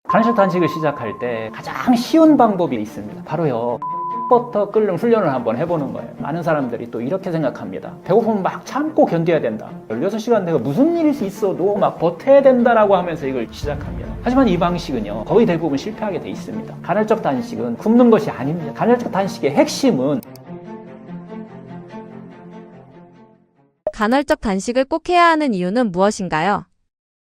간헐적 단식을 시작할 때 가장 쉬운 방법이 있습니다. 바로요, 버터 끓는 훈련을 한번 해보는 거예요. 많은 사람들이 또 이렇게 생각합니다. 배고프면 막 참고 견뎌야 된다. 16시간 내가 무슨 일이 있어도 막 버텨야 된다라고 하면서 이걸 시작합니다. 하지만 이 방식은요, 거의 대부분 실패하게 돼 있습니다. 간헐적 단식은 굶는 것이 아닙니다. 간헐적 단식의 핵심은 간헐적 단식을 꼭 해야 하는 이유는 무엇인가요?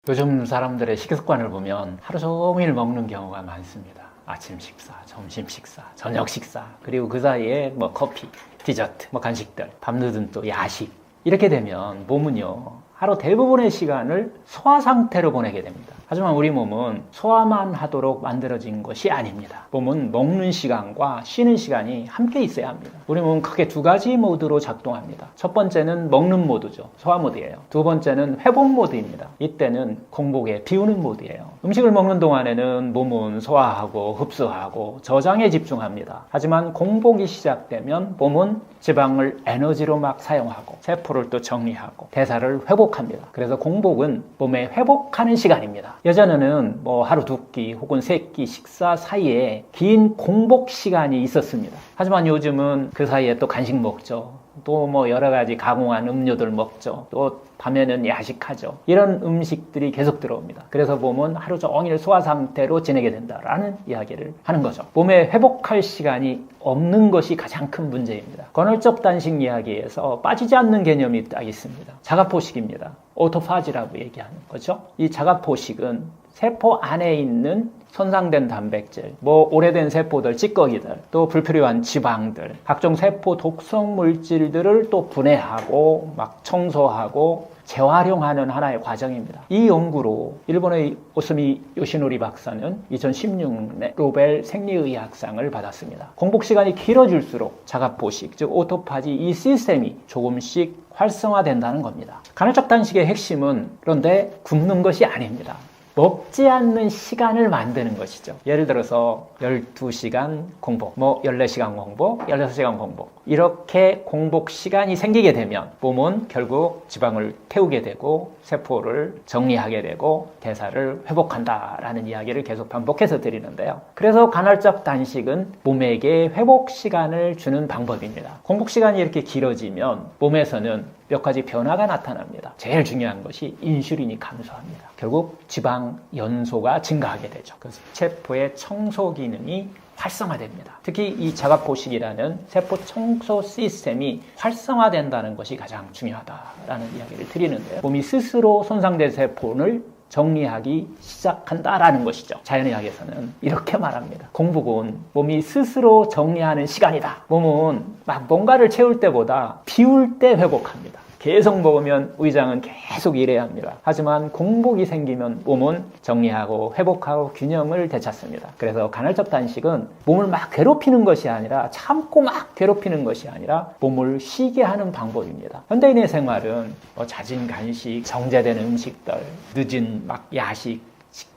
요즘 사람들의 식습관을 보면 하루 종일 먹는 경우가 많습니다. 아침 식사, 점심 식사, 저녁 식사, 그리고 그 사이에 뭐 커피, 디저트, 뭐 간식들, 밤늦은 또 야식. 이렇게 되면 몸은요, 하루 대부분의 시간을 소화 상태로 보내게 됩니다. 하지만 우리 몸은 소화만 하도록 만들어진 것이 아닙니다. 몸은 먹는 시간과 쉬는 시간이 함께 있어야 합니다. 우리 몸은 크게 두 가지 모드로 작동합니다. 첫 번째는 먹는 모드죠. 소화 모드예요. 두 번째는 회복 모드입니다. 이때는 공복에 비우는 모드예요. 음식을 먹는 동안에는 몸은 소화하고 흡수하고 저장에 집중합니다. 하지만 공복이 시작되면 몸은 지방을 에너지로 막 사용하고 세포를 또 정리하고 대사를 회복합니다. 그래서 공복은 몸에 회복하는 시간입니다. 예전에는 뭐 하루 두 끼 혹은 세 끼 식사 사이에 긴 공복 시간이 있었습니다. 하지만 요즘은 그 사이에 또 간식 먹죠. 또 뭐 여러 가지 가공한 음료들 먹죠. 또 밤에는 야식하죠. 이런 음식들이 계속 들어옵니다. 그래서 몸은 하루 종일 소화 상태로 지내게 된다라는 이야기를 하는 거죠. 몸에 회복할 시간이 없는 것이 가장 큰 문제입니다. 간헐적 단식 이야기에서 빠지지 않는 개념이 딱 있습니다. 자가포식입니다. 오토파지라고 얘기하는 거죠. 이 자가포식은 세포 안에 있는 손상된 단백질, 뭐 오래된 세포들, 찌꺼기들, 또 불필요한 지방들, 각종 세포 독성 물질들을 또 분해하고 막 청소하고 재활용하는 하나의 과정입니다. 이 연구로 일본의 오스미 요시노리 박사는 2016년 노벨 생리의학상을 받았습니다. 공복 시간이 길어질수록 자가포식, 즉 오토파지 이 시스템이 조금씩 활성화된다는 겁니다. 간헐적 단식의 핵심은 그런데 굶는 것이 아닙니다. 먹지 않는 시간을 만드는 것이죠. 예를 들어서 12시간 공복, 뭐 14시간 공복, 16시간 공복, 이렇게 공복 시간이 생기게 되면 몸은 결국 지방을 태우게 되고 세포를 정리하게 되고 대사를 회복한다라는 이야기를 계속 반복해서 드리는데요. 그래서 간헐적 단식은 몸에게 회복 시간을 주는 방법입니다. 공복 시간이 이렇게 길어지면 몸에서는 몇 가지 변화가 나타납니다. 제일 중요한 것이 인슐린이 감소합니다. 결국 지방 연소가 증가하게 되죠. 그래서 세포의 청소 기능이 활성화됩니다. 특히 이 자가포식이라는 세포 청소 시스템이 활성화된다는 것이 가장 중요하다라는 이야기를 드리는데요. 몸이 스스로 손상된 세포를 정리하기 시작한다라는 것이죠. 자연의학에서는 이렇게 말합니다. 공복은 몸이 스스로 정리하는 시간이다. 몸은 막 뭔가를 채울 때보다 비울 때 회복합니다. 계속 먹으면 위장은 계속 일해야 합니다. 하지만 공복이 생기면 몸은 정리하고 회복하고 균형을 되찾습니다. 그래서 간헐적 단식은 몸을 막 괴롭히는 것이 아니라 참고 막 괴롭히는 것이 아니라 몸을 쉬게 하는 방법입니다. 현대인의 생활은 잦은 간식, 정제된 음식들, 늦은 막 야식,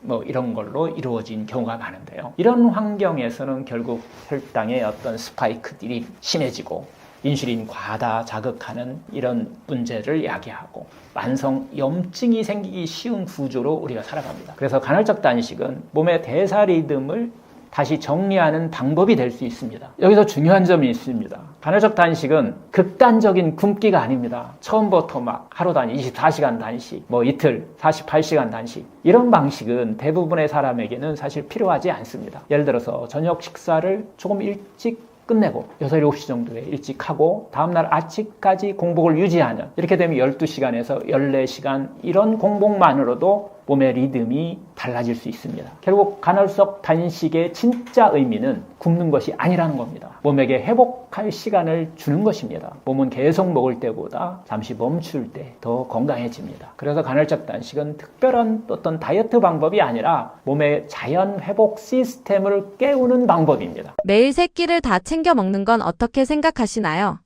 뭐 이런 걸로 이루어진 경우가 많은데요. 이런 환경에서는 결국 혈당의 어떤 스파이크들이 심해지고 인슐린 과다 자극하는 이런 문제를 야기하고 만성 염증이 생기기 쉬운 구조로 우리가 살아갑니다. 그래서 간헐적 단식은 몸의 대사 리듬을 다시 정리하는 방법이 될 수 있습니다. 여기서 중요한 점이 있습니다. 간헐적 단식은 극단적인 굶기가 아닙니다. 처음부터 막 하루 단위 24시간 단식, 뭐 이틀 48시간 단식, 이런 방식은 대부분의 사람에게는 사실 필요하지 않습니다. 예를 들어서 저녁 식사를 조금 일찍 끝내고 6, 7시 정도에 일찍 하고 다음날 아침까지 공복을 유지하는, 이렇게 되면 12시간에서 14시간 이런 공복만으로도 몸의 리듬이 달라질 수 있습니다. 결국 간헐적 단식의 진짜 의미는 굶는 것이 아니라는 겁니다. 몸에게 회복할 시간을 주는 것입니다. 몸은 계속 먹을 때보다 잠시 멈출 때 더 건강해집니다. 그래서 간헐적 단식은 특별한 어떤 다이어트 방법이 아니라 몸의 자연 회복 시스템을 깨우는 방법입니다. 매일 세 끼를 다 챙겨 먹는 건 어떻게 생각하시나요?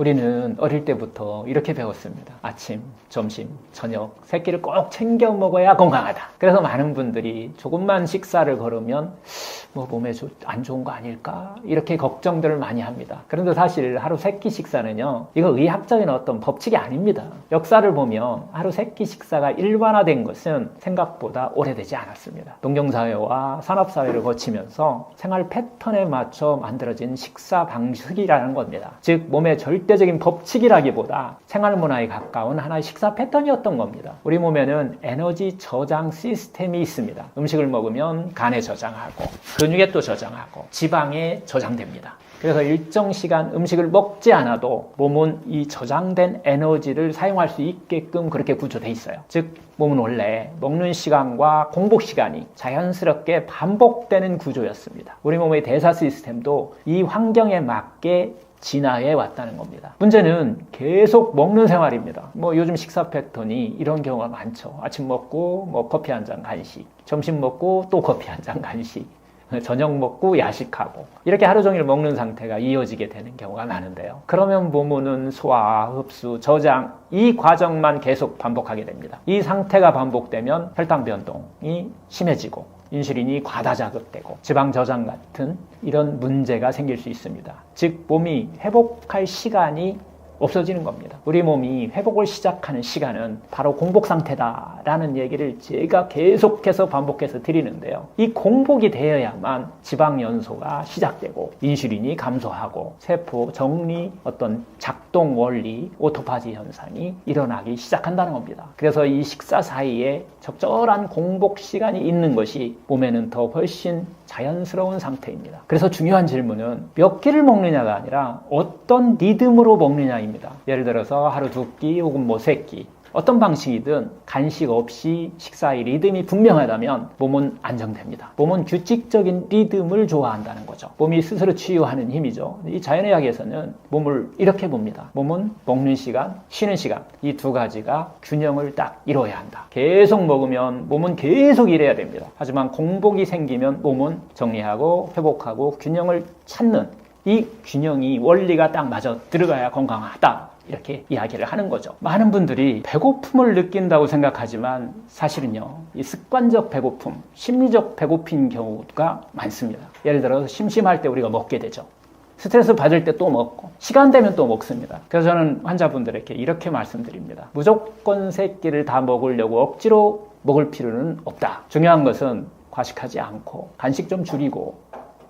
우리는 어릴 때부터 이렇게 배웠습니다. 아침, 점심, 저녁, 세 끼를 꼭 챙겨 먹어야 건강하다. 그래서 많은 분들이 조금만 식사를 거르면 뭐 몸에 안 좋은 거 아닐까? 이렇게 걱정들을 많이 합니다. 그런데 사실 하루 세 끼 식사는요, 이거 의학적인 어떤 법칙이 아닙니다. 역사를 보면 하루 세 끼 식사가 일반화된 것은 생각보다 오래되지 않았습니다. 농경사회와 산업사회를 거치면서 생활 패턴에 맞춰 만들어진 식사 방식이라는 겁니다. 즉, 몸의 절대적인 법칙이라기보다 생활 문화에 가까운 하나의 식사 패턴이었던 겁니다. 우리 몸에는 에너지 저장 시스템이 있습니다. 음식을 먹으면 간에 저장하고 근육에 또 저장하고 지방에 저장됩니다. 그래서 일정 시간 음식을 먹지 않아도 몸은 이 저장된 에너지를 사용할 수 있게끔 그렇게 구조되어 있어요. 즉, 몸은 원래 먹는 시간과 공복 시간이 자연스럽게 반복되는 구조였습니다. 우리 몸의 대사 시스템도 이 환경에 맞게 진화해 왔다는 겁니다. 문제는 계속 먹는 생활입니다. 요즘 식사 패턴이 이런 경우가 많죠. 아침 먹고 커피 한 잔 간식, 점심 먹고 또 커피 한 잔 간식, 저녁 먹고 야식하고 이렇게 하루 종일 먹는 상태가 이어지게 되는 경우가 많은데요. 그러면 몸은 소화, 흡수, 저장 이 과정만 계속 반복하게 됩니다. 이 상태가 반복되면 혈당 변동이 심해지고 인슐린이 과다 자극되고 지방 저장 같은 이런 문제가 생길 수 있습니다. 즉, 몸이 회복할 시간이 없어지는 겁니다. 우리 몸이 회복을 시작하는 시간은 바로 공복 상태다라는 얘기를 제가 계속해서 반복해서 드리는데요. 이 공복이 되어야만 지방 연소가 시작되고 인슐린이 감소하고 세포 정리 어떤 작동 원리 오토파지 현상이 일어나기 시작한다는 겁니다. 그래서 이 식사 사이에 적절한 공복 시간이 있는 것이 몸에는 더 훨씬 자연스러운 상태입니다. 그래서 중요한 질문은 몇 끼를 먹느냐가 아니라 어떤 리듬으로 먹느냐입니다. 예를 들어서 하루 2끼 혹은 3끼 어떤 방식이든 간식 없이 식사의 리듬이 분명하다면 몸은 안정됩니다. 몸은 규칙적인 리듬을 좋아한다는 거죠. 몸이 스스로 치유하는 힘이죠. 이 자연의학에서는 몸을 이렇게 봅니다. 몸은 먹는 시간, 쉬는 시간 이 두 가지가 균형을 딱 이뤄야 한다. 계속 먹으면 몸은 계속 일해야 됩니다. 하지만 공복이 생기면 몸은 정리하고 회복하고 균형을 찾는 이 균형이 원리가 딱 맞아 들어가야 건강하다. 이렇게 이야기를 하는 거죠. 많은 분들이 배고픔을 느낀다고 생각하지만 사실은요, 이 습관적 배고픔, 심리적 배고픈 경우가 많습니다. 예를 들어서 심심할 때 우리가 먹게 되죠. 스트레스 받을 때 또 먹고 시간 되면 또 먹습니다. 그래서 저는 환자분들에게 이렇게 말씀드립니다. 무조건 3끼를 다 먹으려고 억지로 먹을 필요는 없다. 중요한 것은 과식하지 않고 간식 좀 줄이고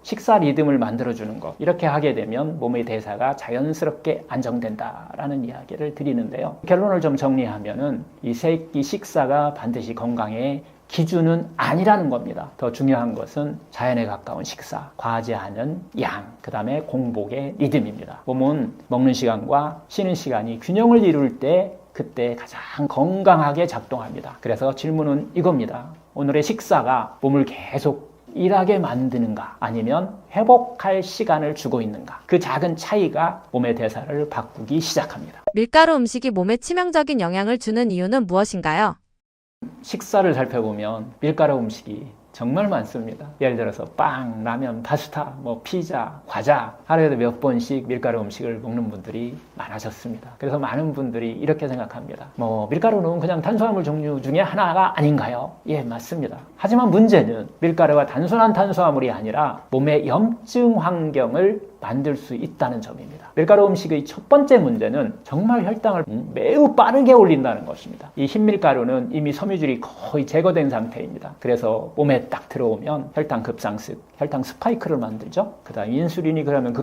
식사 리듬을 만들어주는 것, 이렇게 하게 되면 몸의 대사가 자연스럽게 안정된다라는 이야기를 드리는데요. 결론을 좀 정리하면은 이 3끼 식사가 반드시 건강의 기준은 아니라는 겁니다. 더 중요한 것은 자연에 가까운 식사, 과하지 않은 양, 그 다음에 공복의 리듬입니다. 몸은 먹는 시간과 쉬는 시간이 균형을 이룰 때 그때 가장 건강하게 작동합니다. 그래서 질문은 이겁니다. 오늘의 식사가 몸을 계속 일하게 만드는가 아니면 회복할 시간을 주고 있는가, 그 작은 차이가 몸의 대사를 바꾸기 시작합니다. 밀가루 음식이 몸에 치명적인 영향을 주는 이유는 무엇인가요? 식사를 살펴보면 밀가루 음식이 정말 많습니다. 예를 들어서 빵, 라면, 파스타, 피자, 과자 하루에도 몇 번씩 밀가루 음식을 먹는 분들이 많아졌습니다. 그래서 많은 분들이 이렇게 생각합니다. 밀가루는 그냥 탄수화물 종류 중에 하나가 아닌가요? 예, 맞습니다. 하지만 문제는 밀가루가 단순한 탄수화물이 아니라 몸의 염증 환경을 만들 수 있다는 점입니다. 밀가루 음식의 첫 번째 문제는 정말 혈당을 매우 빠르게 올린다는 것입니다. 이 흰밀가루는 이미 섬유질이 거의 제거된 상태입니다. 그래서 몸에 딱 들어오면 혈당 급상승, 혈당 스파이크를 만들죠. 그 다음 인슐린이 그러면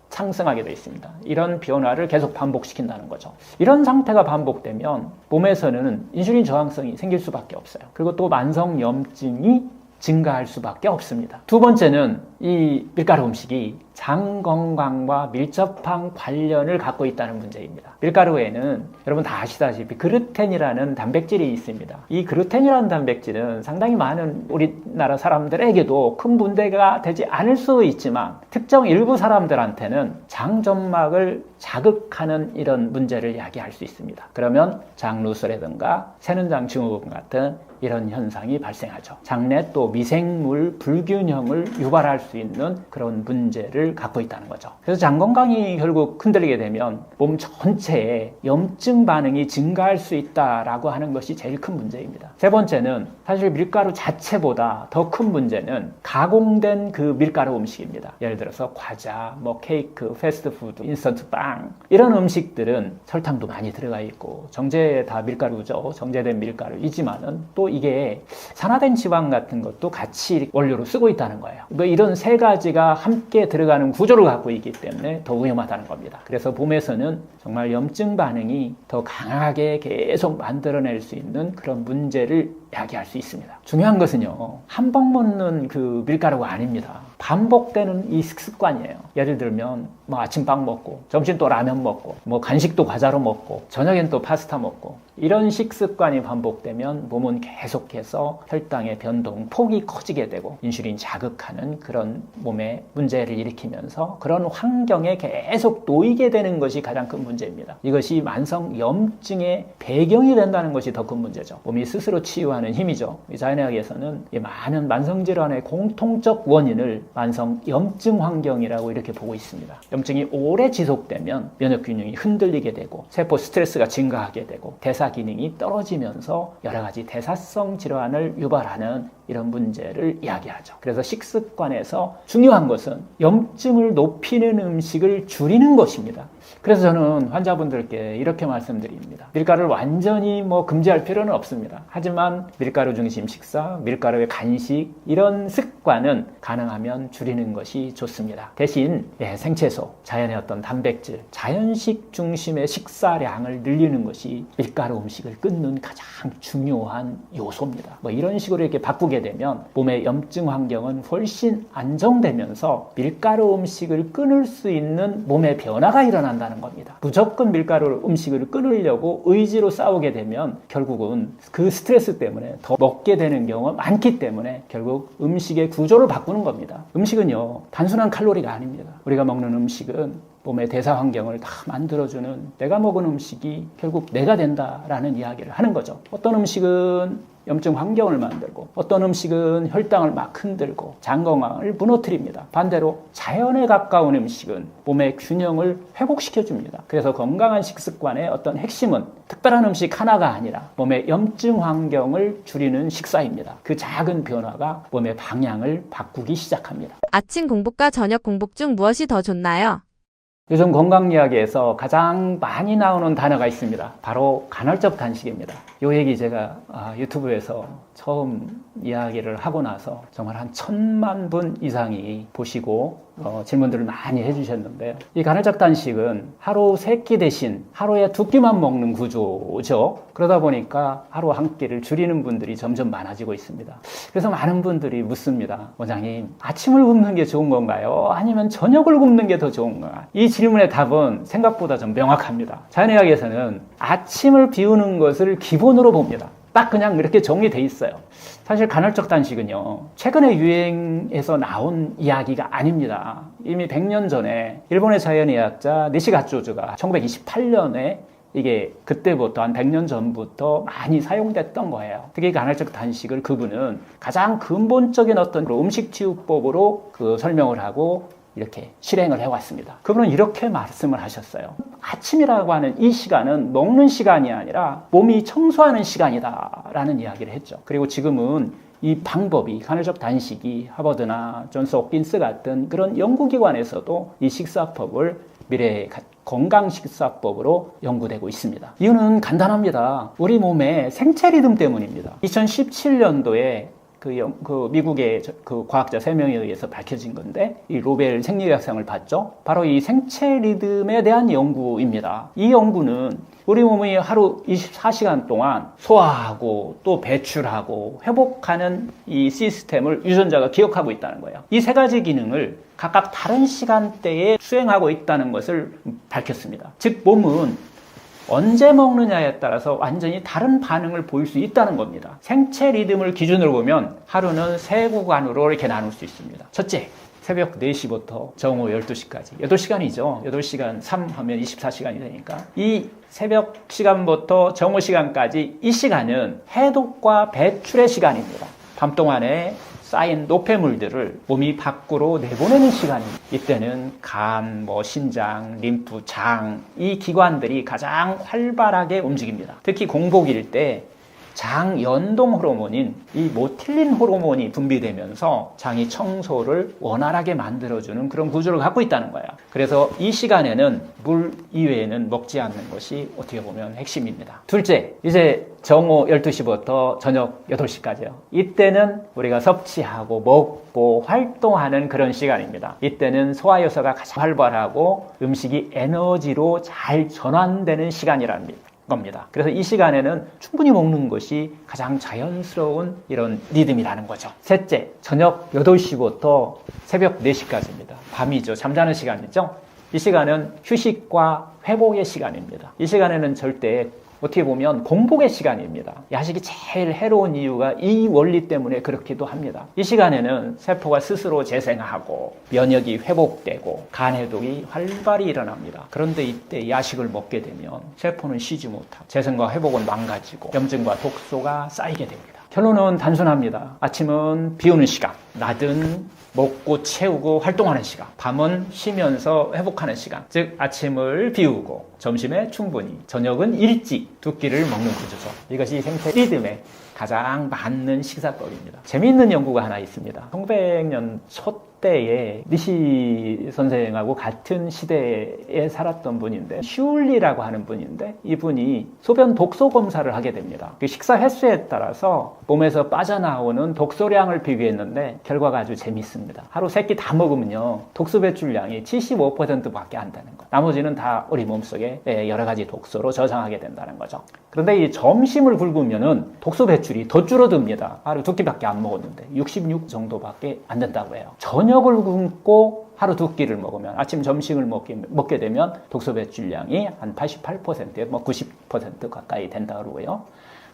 상승하게 되어 있습니다. 이런 변화를 계속 반복시킨다는 거죠. 이런 상태가 반복되면 몸에서는 인슐린 저항성이 생길 수밖에 없어요. 그리고 또 만성염증이 증가할 수밖에 없습니다. 두 번째는 이 밀가루 음식이 장 건강과 밀접한 관련을 갖고 있다는 문제입니다. 밀가루에는 여러분 다 아시다시피 그루텐이라는 단백질이 있습니다. 이 그루텐이라는 단백질은 상당히 많은 우리나라 사람들에게도 큰 문제가 되지 않을 수 있지만 특정 일부 사람들한테는 장점막을 자극하는 이런 문제를 야기할 수 있습니다. 그러면 장누수라든가 새는장 증후군 같은 이런 현상이 발생하죠. 장내 또 미생물 불균형을 유발할 수 있는 그런 문제를 문제를 갖고 있다는 거죠. 그래서 장 건강이 결국 흔들리게 되면 몸 전체에 염증 반응이 증가할 수 있다라고 하는 것이 제일 큰 문제입니다. 세 번째는 사실 밀가루 자체보다 더 큰 문제는 가공된 그 밀가루 음식입니다. 예를 들어서 과자, 뭐 케이크, 패스트푸드, 인스턴트 빵 이런 음식들은 설탕도 많이 들어가 있고 정제 다 밀가루죠. 정제된 밀가루이지만은 또 이게 산화된 지방 같은 것도 같이 원료로 쓰고 있다는 거예요. 뭐 이런 세 가지가 함께 들어가는 구조를 갖고 있기 때문에 더 위험하다는 겁니다. 그래서 몸에서는 정말 염증 반응이 더 강하게 계속 만들어낼 수 있는 그런 문제를 야기할 수 있습니다. 중요한 것은요, 한 번 먹는 그 밀가루가 아닙니다. 반복되는 이 식습관이에요. 예를 들면 뭐 아침빵 먹고 점심 또 라면 먹고 뭐 간식도 과자로 먹고 저녁엔 또 파스타 먹고 이런 식습관이 반복되면 몸은 계속해서 혈당의 변동, 폭이 커지게 되고 인슐린 자극하는 그런 몸에 문제를 일으키면서 그런 환경에 계속 놓이게 되는 것이 가장 큰 문제입니다. 이것이 만성 염증의 배경이 된다는 것이 더 큰 문제죠. 몸이 스스로 치유하는 힘이죠. 자연의학에서는 이 많은 만성 질환의 공통적 원인을 만성 염증 환경이라고 이렇게 보고 있습니다. 염증이 오래 지속되면 면역 균형이 흔들리게 되고 세포 스트레스가 증가하게 되고 대사 기능이 떨어지면서 여러 가지 대사성 질환을 유발하는 이런 문제를 이야기하죠. 그래서 식습관에서 중요한 것은 염증을 높이는 음식을 줄이는 것입니다. 그래서 저는 환자분들께 이렇게 말씀드립니다. 밀가루를 완전히 금지할 필요는 없습니다. 하지만 밀가루 중심 식사, 밀가루의 간식 이런 습관은 가능하면 줄이는 것이 좋습니다. 대신 생채소, 자연의 어떤 단백질, 자연식 중심의 식사량을 늘리는 것이 밀가루 음식을 끊는 가장 중요한 요소입니다. 이런 식으로 이렇게 바꾸게 되면 몸의 염증 환경은 훨씬 안정되면서 밀가루 음식을 끊을 수 있는 몸의 변화가 일어난다는 겁니다. 무조건 밀가루 음식을 끊으려고 의지로 싸우게 되면 결국은 그 스트레스 때문에 더 먹게 되는 경우가 많기 때문에 결국 음식의 구조를 바꾸는 겁니다. 음식은요, 단순한 칼로리가 아닙니다. 우리가 먹는 음식은 몸의 대사 환경을 다 만들어주는, 내가 먹은 음식이 결국 내가 된다라는 이야기를 하는 거죠. 어떤 음식은 염증 환경을 만들고 어떤 음식은 혈당을 막 흔들고 장 건강을 무너뜨립니다. 반대로 자연에 가까운 음식은 몸의 균형을 회복시켜줍니다. 그래서 건강한 식습관의 어떤 핵심은 특별한 음식 하나가 아니라 몸의 염증 환경을 줄이는 식사입니다. 그 작은 변화가 몸의 방향을 바꾸기 시작합니다. 아침 공복과 저녁 공복 중 무엇이 더 좋나요? 요즘 건강 이야기에서 가장 많이 나오는 단어가 있습니다. 바로 간헐적 단식입니다. 이 얘기 제가 유튜브에서 처음 이야기를 하고 나서 정말 한 1000만 분 이상이 보시고 질문들을 많이 해주셨는데요. 이 간헐적 단식은 하루 3끼 대신 하루에 2끼만 먹는 구조죠. 그러다 보니까 하루 한 끼를 줄이는 분들이 점점 많아지고 있습니다. 그래서 많은 분들이 묻습니다. 원장님, 아침을 굶는 게 좋은 건가요? 아니면 저녁을 굶는 게 더 좋은가? 이 질문의 답은 생각보다 좀 명확합니다. 자연의학에서는 아침을 비우는 것을 기본으로 봅니다. 딱 그냥 이렇게 정리돼 있어요. 사실 간헐적 단식은요, 최근에 유행해서 나온 이야기가 아닙니다. 이미 100년 전에 일본의 자연의학자 니시가쪼즈가 1928년에 이게 그때부터 한 100년 전부터 많이 사용됐던 거예요. 특히 간헐적 단식을 그분은 가장 근본적인 어떤 음식 치유법으로 설명을 하고 이렇게 실행을 해왔습니다. 그분은 이렇게 말씀을 하셨어요. 아침이라고 하는 이 시간은 먹는 시간이 아니라 몸이 청소하는 시간이다 라는 이야기를 했죠. 그리고 지금은 이 방법이, 간헐적 단식이 하버드나 존스 홉킨스 같은 그런 연구기관에서도 이 식사법을 미래의 건강 식사법으로 연구되고 있습니다. 이유는 간단합니다. 우리 몸의 생체 리듬 때문입니다. 2017년도에 미국의 과학자 3명에 의해서 밝혀진 건데, 이 로벨 생리학상을 받죠. 바로 이 생체 리듬에 대한 연구입니다. 이 연구는 우리 몸이 하루 24시간 동안 소화하고 또 배출하고 회복하는 이 시스템을 유전자가 기억하고 있다는 거예요. 이 3가지 기능을 각각 다른 시간대에 수행하고 있다는 것을 밝혔습니다. 즉, 몸은 언제 먹느냐에 따라서 완전히 다른 반응을 보일 수 있다는 겁니다. 생체 리듬을 기준으로 보면 하루는 3구간으로 이렇게 나눌 수 있습니다. 첫째, 새벽 4시부터 정오 12시까지 8시간이죠. 8시간 3 하면 24시간이 되니까 이 새벽 시간부터 정오 시간까지 이 시간은 해독과 배출의 시간입니다. 밤 동안에 쌓인 노폐물들을 몸이 밖으로 내보내는 시간입니다. 이때는 간, 신장, 림프, 장, 이 기관들이 가장 활발하게 움직입니다. 특히 공복일 때 장 연동 호르몬인 이 모틸린 호르몬이 분비되면서 장이 청소를 원활하게 만들어주는 그런 구조를 갖고 있다는 거예요. 그래서 이 시간에는 물 이외에는 먹지 않는 것이 어떻게 보면 핵심입니다. 둘째, 이제 정오 12시부터 저녁 8시까지요. 이때는 우리가 섭취하고 먹고 활동하는 그런 시간입니다. 이때는 소화효소가 가장 활발하고 음식이 에너지로 잘 전환되는 시간이랍니다. 겁니다. 그래서 이 시간에는 충분히 먹는 것이 가장 자연스러운 이런 리듬이라는 거죠. 셋째, 저녁 8시부터 새벽 4시까지입니다. 밤이죠. 잠자는 시간이죠. 이 시간은 휴식과 회복의 시간입니다. 이 시간에는 절대 어떻게 보면 공복의 시간입니다. 야식이 제일 해로운 이유가 이 원리 때문에 그렇기도 합니다. 이 시간에는 세포가 스스로 재생하고 면역이 회복되고 간 해독이 활발히 일어납니다. 그런데 이때 야식을 먹게 되면 세포는 쉬지 못하고 재생과 회복은 망가지고 염증과 독소가 쌓이게 됩니다. 결론은 단순합니다. 아침은 비우는 시간, 낮은 먹고 채우고 활동하는 시간, 밤은 쉬면서 회복하는 시간. 즉 아침을 비우고 점심에 충분히, 저녁은 일찍 두 끼를 먹는 구조죠. 이것이 생체 리듬에 가장 맞는 식사법입니다. 재미있는 연구가 하나 있습니다. 1900년 초 때에 니시 선생하고 같은 시대에 살았던 분인데 슐리라고 하는 분인데 이분이 소변 독소 검사를 하게 됩니다. 그 식사 횟수에 따라서 몸에서 빠져나오는 독소량을 비교했는데 결과가 아주 재밌습니다. 하루 3끼 다 먹으면요 독소 배출량이 75%밖에 안 되는 거예요. 나머지는 다 우리 몸속에 여러 가지 독소로 저장하게 된다는 거죠. 그런데 이 점심을 굶으면은 독소 배출이 더 줄어듭니다. 하루 2끼밖에 안 먹었는데 66 정도밖에 안 된다고 해요. 저녁을 굶고 하루 2끼를 먹으면 아침 점심을 먹게 되면 독소 배출량이 한 88%에 90% 가까이 된다 그러고요.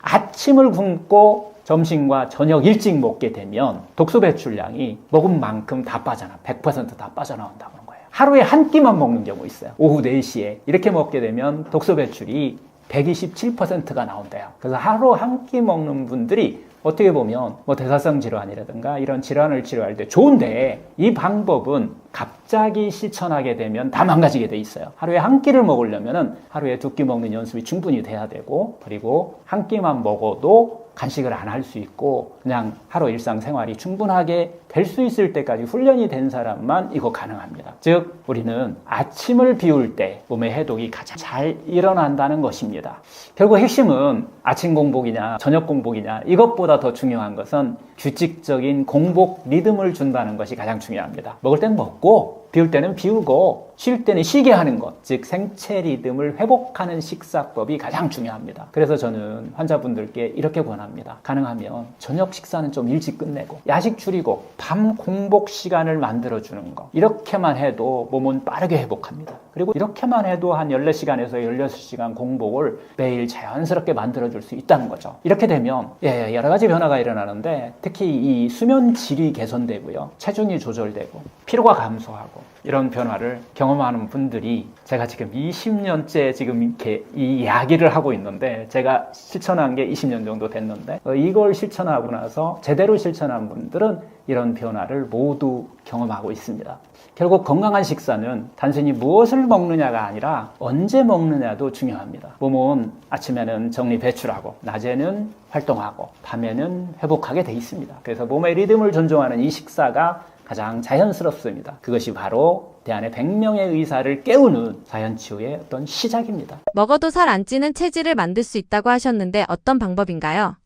아침을 굶고 점심과 저녁 일찍 먹게 되면 독소 배출량이 먹은 만큼 다 100% 빠져나온다고 하는 거예요. 하루에 한 끼만 먹는 경우 있어요. 오후 4시에 이렇게 먹게 되면 독소 배출이 127%가 나온대요. 그래서 하루 한 끼 먹는 분들이 어떻게 보면 대사성 질환이라든가 이런 질환을 치료할 때 좋은데 이 방법은 갑자기 실천하게 되면 다 망가지게 돼 있어요. 하루에 한 끼를 먹으려면 하루에 2끼 먹는 연습이 충분히 돼야 되고 그리고 한 끼만 먹어도 간식을 안 할 수 있고 그냥 하루 일상생활이 충분하게 될 수 있을 때까지 훈련이 된 사람만 이거 가능합니다. 즉 우리는 아침을 비울 때 몸의 해독이 가장 잘 일어난다는 것입니다. 결국 핵심은 아침 공복이냐 저녁 공복이냐 이것보다 더 중요한 것은 규칙적인 공복 리듬을 준다는 것이 가장 중요합니다. 먹을 땐 먹고 비울 때는 비우고 쉴 때는 쉬게 하는 것, 즉 생체 리듬을 회복하는 식사법이 가장 중요합니다. 그래서 저는 환자분들께 이렇게 권합니다. 가능하면 저녁 식사는 좀 일찍 끝내고 야식 줄이고 밤 공복 시간을 만들어주는 것, 이렇게만 해도 몸은 빠르게 회복합니다. 그리고 이렇게만 해도 한 14시간에서 16시간 공복을 매일 자연스럽게 만들어줄 수 있다는 거죠. 이렇게 되면 여러 가지 변화가 일어나는데 특히 이 수면 질이 개선되고요, 체중이 조절되고 피로가 감소하고 이런 변화를 경험하는 분들이 제가 지금 20년째 지금 이렇게 이 이야기를 하고 있는데 제가 실천한 게 20년 정도 됐는데 이걸 실천하고 나서 제대로 실천한 분들은 이런 변화를 모두 경험하고 있습니다. 결국 건강한 식사는 단순히 무엇을 먹느냐가 아니라 언제 먹느냐도 중요합니다. 몸은 아침에는 정리 배출하고 낮에는 활동하고 밤에는 회복하게 돼 있습니다. 그래서 몸의 리듬을 존중하는 이 식사가 가장 자연스럽습니다. 그것이 바로 대안의 100명의 의사를 깨우는 자연치유의 어떤 시작입니다. 먹어도 살 안 찌는 체질을 만들 수 있다고 하셨는데 어떤 방법인가요?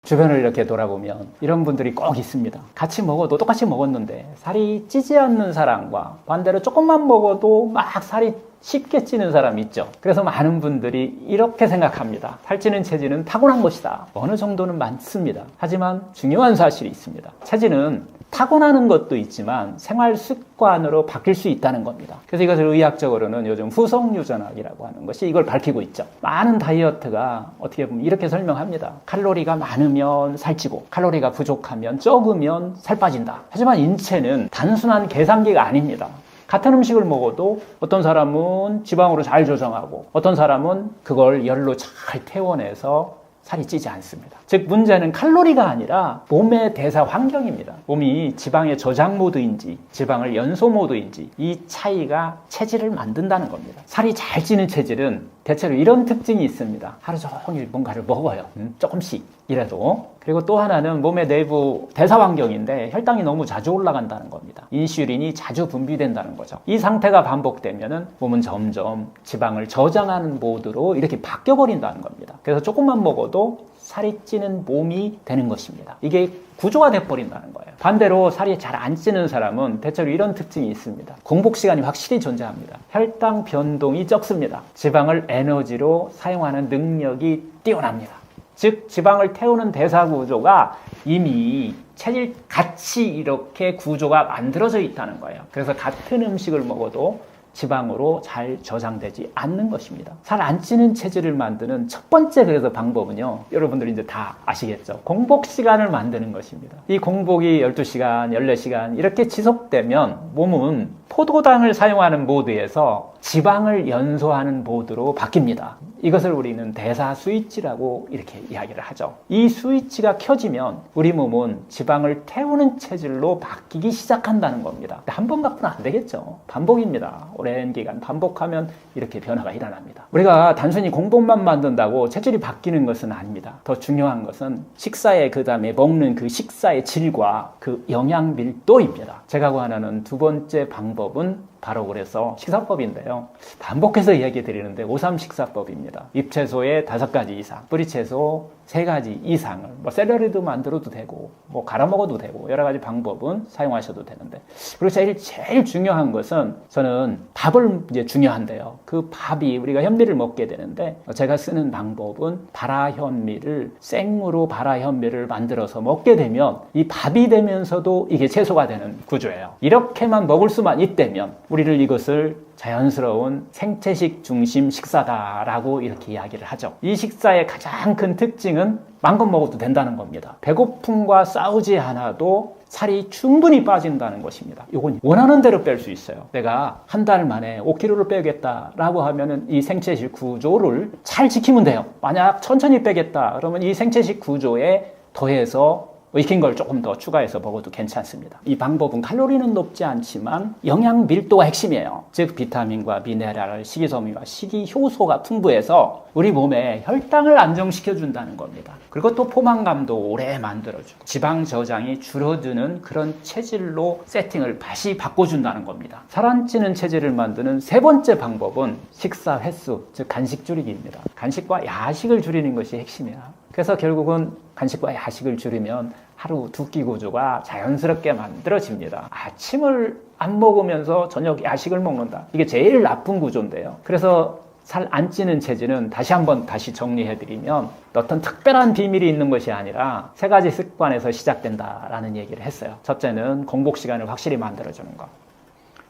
주변을 이렇게 돌아보면 이런 분들이 꼭 있습니다. 같이 먹어도 똑같이 먹었는데 살이 찌지 않는 사람과 반대로 조금만 먹어도 막 살이 쉽게 찌는 사람이 있죠. 그래서 많은 분들이 이렇게 생각합니다. 살찌는 체질은 타고난 것이다. 어느 정도는 많습니다. 하지만 중요한 사실이 있습니다. 체질은 타고나는 것도 있지만 생활 습관으로 바뀔 수 있다는 겁니다. 그래서 이것을 의학적으로는 요즘 후성유전학이라고 하는 것이 이걸 밝히고 있죠. 많은 다이어트가 어떻게 보면 이렇게 설명합니다. 칼로리가 많으면 살찌고 칼로리가 부족하면 적으면 살 빠진다. 하지만 인체는 단순한 계산기가 아닙니다. 같은 음식을 먹어도 어떤 사람은 지방으로 잘 조정하고 어떤 사람은 그걸 열로 잘 태워내서 살이 찌지 않습니다. 즉 문제는 칼로리가 아니라 몸의 대사 환경입니다. 몸이 지방의 저장 모드인지 지방을 연소 모드인지 이 차이가 체질을 만든다는 겁니다. 살이 잘 찌는 체질은 대체로 이런 특징이 있습니다. 하루 종일 뭔가를 먹어요. 조금씩 이라도. 그리고 또 하나는 몸의 내부 대사 환경인데 혈당이 너무 자주 올라간다는 겁니다. 인슐린이 자주 분비된다는 거죠. 이 상태가 반복되면은 몸은 점점 지방을 저장하는 모드로 이렇게 바뀌어 버린다는 겁니다. 그래서 조금만 먹어도 살이 찌는 몸이 되는 것입니다. 이게 구조가 돼버린다는 거예요. 반대로 살이 잘 안 찌는 사람은 대체로 이런 특징이 있습니다. 공복 시간이 확실히 존재합니다. 혈당 변동이 적습니다. 지방을 에너지로 사용하는 능력이 뛰어납니다. 즉 지방을 태우는 대사 구조가 이미 체질 같이 이렇게 구조가 만들어져 있다는 거예요. 그래서 같은 음식을 먹어도 지방으로 잘 저장되지 않는 것입니다. 살 안 찌는 체질을 만드는 첫 번째 그래서 방법은요. 여러분들이 이제 다 아시겠죠. 공복 시간을 만드는 것입니다. 이 공복이 12시간, 14시간 이렇게 지속되면 몸은 포도당을 사용하는 모드에서 지방을 연소하는 모드로 바뀝니다. 이것을 우리는 대사 스위치라고 이렇게 이야기를 하죠. 이 스위치가 켜지면 우리 몸은 지방을 태우는 체질로 바뀌기 시작한다는 겁니다. 한 번 갖고는 안 되겠죠. 반복입니다. 오랜 기간 반복하면 이렇게 변화가 일어납니다. 우리가 단순히 공복만 만든다고 체질이 바뀌는 것은 아닙니다. 더 중요한 것은 식사에 그다음에 먹는 그 식사의 질과 그 영양 밀도입니다. 제가 구하는 두 번째 방법은 바로 그래서 식사법인데요. 반복해서 이야기 드리는데 5.3 식사법입니다. 잎채소에 5가지 이상, 뿌리채소 3가지 이상을 샐러리도 만들어도 되고 갈아 먹어도 되고 여러 가지 방법은 사용하셔도 되는데 그리고 제일 중요한 것은 저는 밥을 이제 중요한데요. 그 밥이 우리가 현미를 먹게 되는데 제가 쓰는 방법은 발화현미를 생으로 발화현미를 만들어서 먹게 되면 이 밥이 되면서도 이게 채소가 되는 구조예요. 이렇게만 먹을 수만 있다면 우리를 이것을 자연스러운 생채식 중심 식사다라고 이렇게 이야기를 하죠. 이 식사의 가장 큰 특징은 마음껏 먹어도 된다는 겁니다. 배고픔과 싸우지 않아도 살이 충분히 빠진다는 것입니다. 이건 원하는 대로 뺄 수 있어요. 내가 한 달 만에 5kg를 빼겠다라고 하면은 이 생채식 구조를 잘 지키면 돼요. 만약 천천히 빼겠다 그러면 이 생채식 구조에 더해서 익힌 걸 조금 더 추가해서 먹어도 괜찮습니다. 이 방법은 칼로리는 높지 않지만 영양 밀도가 핵심이에요. 즉 비타민과 미네랄, 식이섬유와 식이효소가 풍부해서 우리 몸에 혈당을 안정시켜준다는 겁니다. 그리고 또 포만감도 오래 만들어주고 지방 저장이 줄어드는 그런 체질로 세팅을 다시 바꿔준다는 겁니다. 살 안 찌는 체질을 만드는 세 번째 방법은 식사 횟수, 즉 간식 줄이기입니다. 간식과 야식을 줄이는 것이 핵심이야. 그래서 결국은 간식과 야식을 줄이면 하루 두 끼 구조가 자연스럽게 만들어집니다. 아침을 안 먹으면서 저녁 야식을 먹는다. 이게 제일 나쁜 구조인데요. 그래서 살 안 찌는 체질은 다시 정리해드리면 어떤 특별한 비밀이 있는 것이 아니라 3가지 습관에서 시작된다라는 얘기를 했어요. 첫째는 공복 시간을 확실히 만들어주는 것.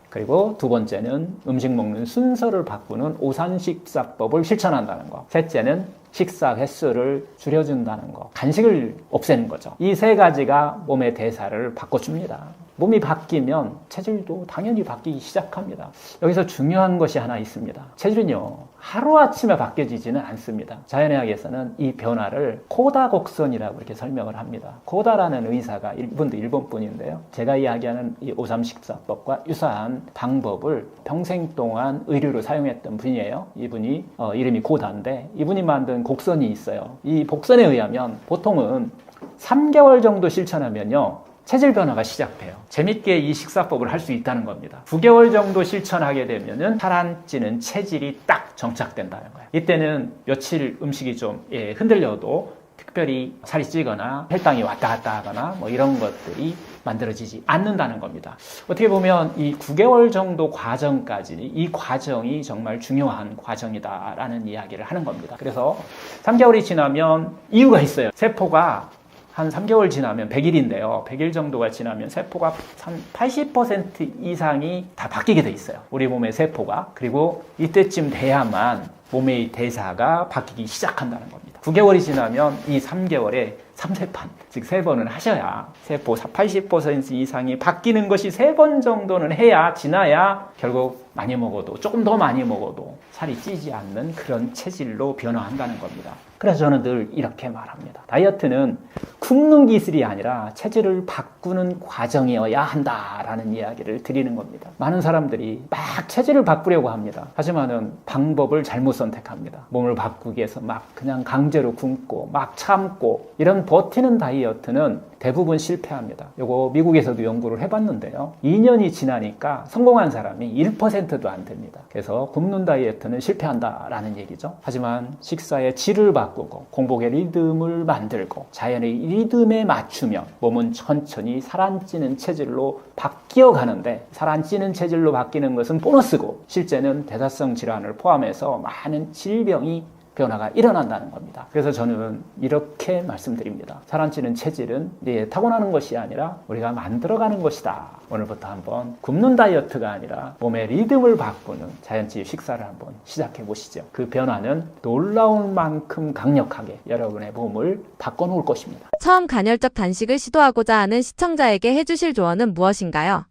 그리고 두 번째는 음식 먹는 순서를 바꾸는 오산식사법을 실천한다는 것. 셋째는 식사 횟수를 줄여준다는 것. 간식을 없애는 거죠. 이 3가지가 몸의 대사를 바꿔줍니다. 몸이 바뀌면 체질도 당연히 바뀌기 시작합니다. 여기서 중요한 것이 하나 있습니다. 체질은요, 하루아침에 바뀌어지지는 않습니다. 자연의학에서는 이 변화를 코다 곡선이라고 이렇게 설명을 합니다. 코다라는 의사가 이분도 일본 분인데요. 제가 이야기하는 이 5.3 식사법과 유사한 방법을 평생 동안 의료로 사용했던 분이에요. 이분이 이름이 고다인데 이분이 만든 곡선이 있어요. 이 곡선에 의하면 보통은 3개월 정도 실천하면요, 체질 변화가 시작돼요. 재밌게 이 식사법을 할 수 있다는 겁니다. 9개월 정도 실천하게 되면은 살 안 찌는 체질이 딱 정착된다는 거예요. 이때는 며칠 음식이 좀 흔들려도 특별히 살이 찌거나 혈당이 왔다 갔다 하거나 이런 것들이 만들어지지 않는다는 겁니다. 어떻게 보면 이 9개월 정도 과정까지 이 과정이 정말 중요한 과정이다라는 이야기를 하는 겁니다. 그래서 3개월이 지나면 이유가 있어요. 세포가 한 3개월 지나면 100일인데요. 100일 정도가 지나면 세포가 한 80% 이상이 다 바뀌게 돼 있어요. 우리 몸의 세포가. 그리고 이때쯤 돼야만 몸의 대사가 바뀌기 시작한다는 겁니다. 9개월이 지나면 이 3개월에 3세판, 즉 3번은 하셔야 세포 80% 이상이 바뀌는 것이 3번 정도는 해야 지나야 결국 많이 먹어도 조금 더 많이 먹어도 살이 찌지 않는 그런 체질로 변화한다는 겁니다. 그래서 저는 늘 이렇게 말합니다. 다이어트는 굶는 기술이 아니라 체질을 바꾸는 과정이어야 한다라는 이야기를 드리는 겁니다. 많은 사람들이 막 체질을 바꾸려고 합니다. 하지만은 방법을 잘못 선택합니다. 몸을 바꾸기 위해서 막 그냥 강제로 굶고 막 참고 이런 버티는 다이어트는 대부분 실패합니다. 요거 미국에서도 연구를 해봤는데요. 2년이 지나니까 성공한 사람이 1%도 안 됩니다. 그래서 굶는 다이어트는 실패한다라는 얘기죠. 하지만 식사의 질을 바꾸고 공복의 리듬을 만들고 자연의 리듬에 맞추면 몸은 천천히 살 안 찌는 체질로 바뀌어 가는데 살 안 찌는 체질로 바뀌는 것은 보너스고 실제는 대사성 질환을 포함해서 많은 질병이 변화가 일어난다는 겁니다. 그래서 저는 이렇게 말씀드립니다. 살 안 찌는 체질은 타고나는 것이 아니라 우리가 만들어가는 것이다. 오늘부터 한번 굶는 다이어트가 아니라 몸의 리듬을 바꾸는 자연치 식사를 한번 시작해 보시죠. 그 변화는 놀라울 만큼 강력하게 여러분의 몸을 바꿔놓을 것입니다. 처음 간헐적 단식을 시도하고자 하는 시청자에게 해주실 조언은 무엇인가요?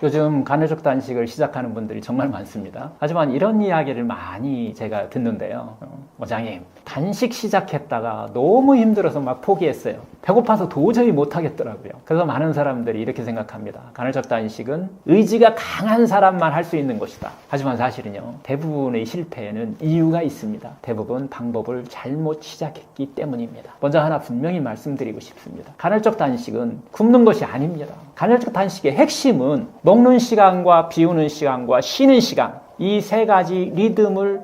요즘 간헐적 단식을 시작하는 분들이 정말 많습니다. 하지만 이런 이야기를 많이 제가 듣는데요. 원장님, 단식 시작했다가 너무 힘들어서 막 포기했어요. 배고파서 도저히 못하겠더라고요. 그래서 많은 사람들이 이렇게 생각합니다. 간헐적 단식은 의지가 강한 사람만 할 수 있는 것이다. 하지만 사실은요, 대부분의 실패에는 이유가 있습니다. 대부분 방법을 잘못 시작했기 때문입니다. 먼저 하나 분명히 말씀드리고 싶습니다. 간헐적 단식은 굶는 것이 아닙니다. 간헐적 단식의 핵심은 먹는 시간과 비우는 시간과 쉬는 시간, 이 3가지 리듬을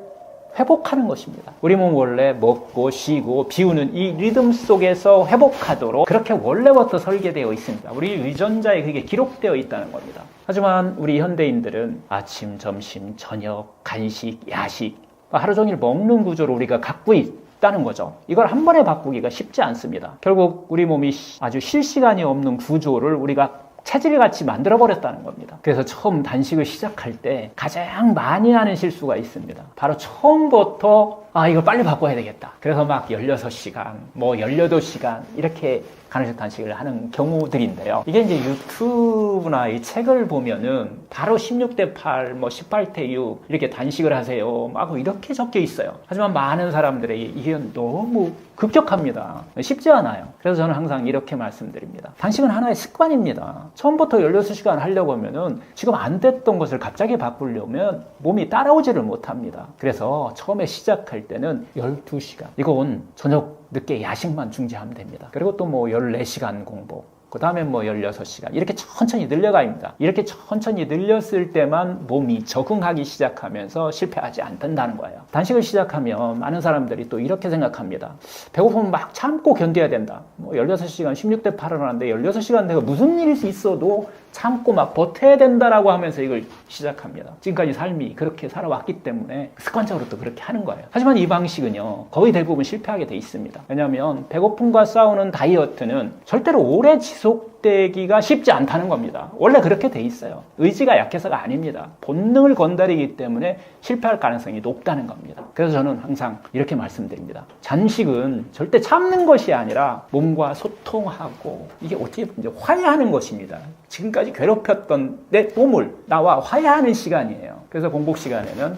회복하는 것입니다. 우리 몸 원래 먹고 쉬고 비우는 이 리듬 속에서 회복하도록 그렇게 원래부터 설계되어 있습니다. 우리 유전자에 그게 기록되어 있다는 겁니다. 하지만 우리 현대인들은 아침, 점심, 저녁, 간식, 야식 하루 종일 먹는 구조를 우리가 갖고 있다는 거죠. 이걸 한 번에 바꾸기가 쉽지 않습니다. 결국 우리 몸이 아주 쉴 시간이 없는 구조를 우리가 체질같이 만들어버렸다는 겁니다. 그래서 처음 단식을 시작할 때 가장 많이 하는 실수가 있습니다. 바로 처음부터 이거 빨리 바꿔야 되겠다. 그래서 막 16시간, 18시간 이렇게 간헐적 단식을 하는 경우들인데요. 이게 이제 유튜브나 이 책을 보면은 바로 16대 8, 18대 6 이렇게 단식을 하세요. 막 이렇게 적혀 있어요. 하지만 많은 사람들에게 이게 너무 급격합니다. 쉽지 않아요. 그래서 저는 항상 이렇게 말씀드립니다. 단식은 하나의 습관입니다. 처음부터 16시간 하려고 하면은 지금 안 됐던 것을 갑자기 바꾸려면 몸이 따라오지를 못합니다. 그래서 처음에 시작할 때는 12시간. 이건 저녁 늦게 야식만 중지하면 됩니다. 그리고 또 14시간 공복. 그 다음에 16시간. 이렇게 천천히 늘려갑니다. 이렇게 천천히 늘렸을 때만 몸이 적응하기 시작하면서 실패하지 않는다는 거예요. 단식을 시작하면 많은 사람들이 또 이렇게 생각합니다. 배고프면 막 참고 견뎌야 된다. 16시간 16대 8을 하는데 16시간 내가 무슨 일이 있어도 참고 막 버텨야 된다라고 하면서 이걸 시작합니다. 지금까지 삶이 그렇게 살아왔기 때문에 습관적으로 또 그렇게 하는 거예요. 하지만 이 방식은요, 거의 대부분 실패하게 돼 있습니다. 왜냐하면 배고픔과 싸우는 다이어트는 절대로 오래 지속되기가 쉽지 않다는 겁니다. 원래 그렇게 돼 있어요. 의지가 약해서가 아닙니다. 본능을 건드리기 때문에 실패할 가능성이 높다는 겁니다. 그래서 저는 항상 이렇게 말씀드립니다. 단식은 절대 참는 것이 아니라 몸과 소통하고 이게 어떻게 보면 화해하는 것입니다. 지금까지 괴롭혔던 내 몸을 나와 화해하는 시간이에요. 그래서 공복 시간에는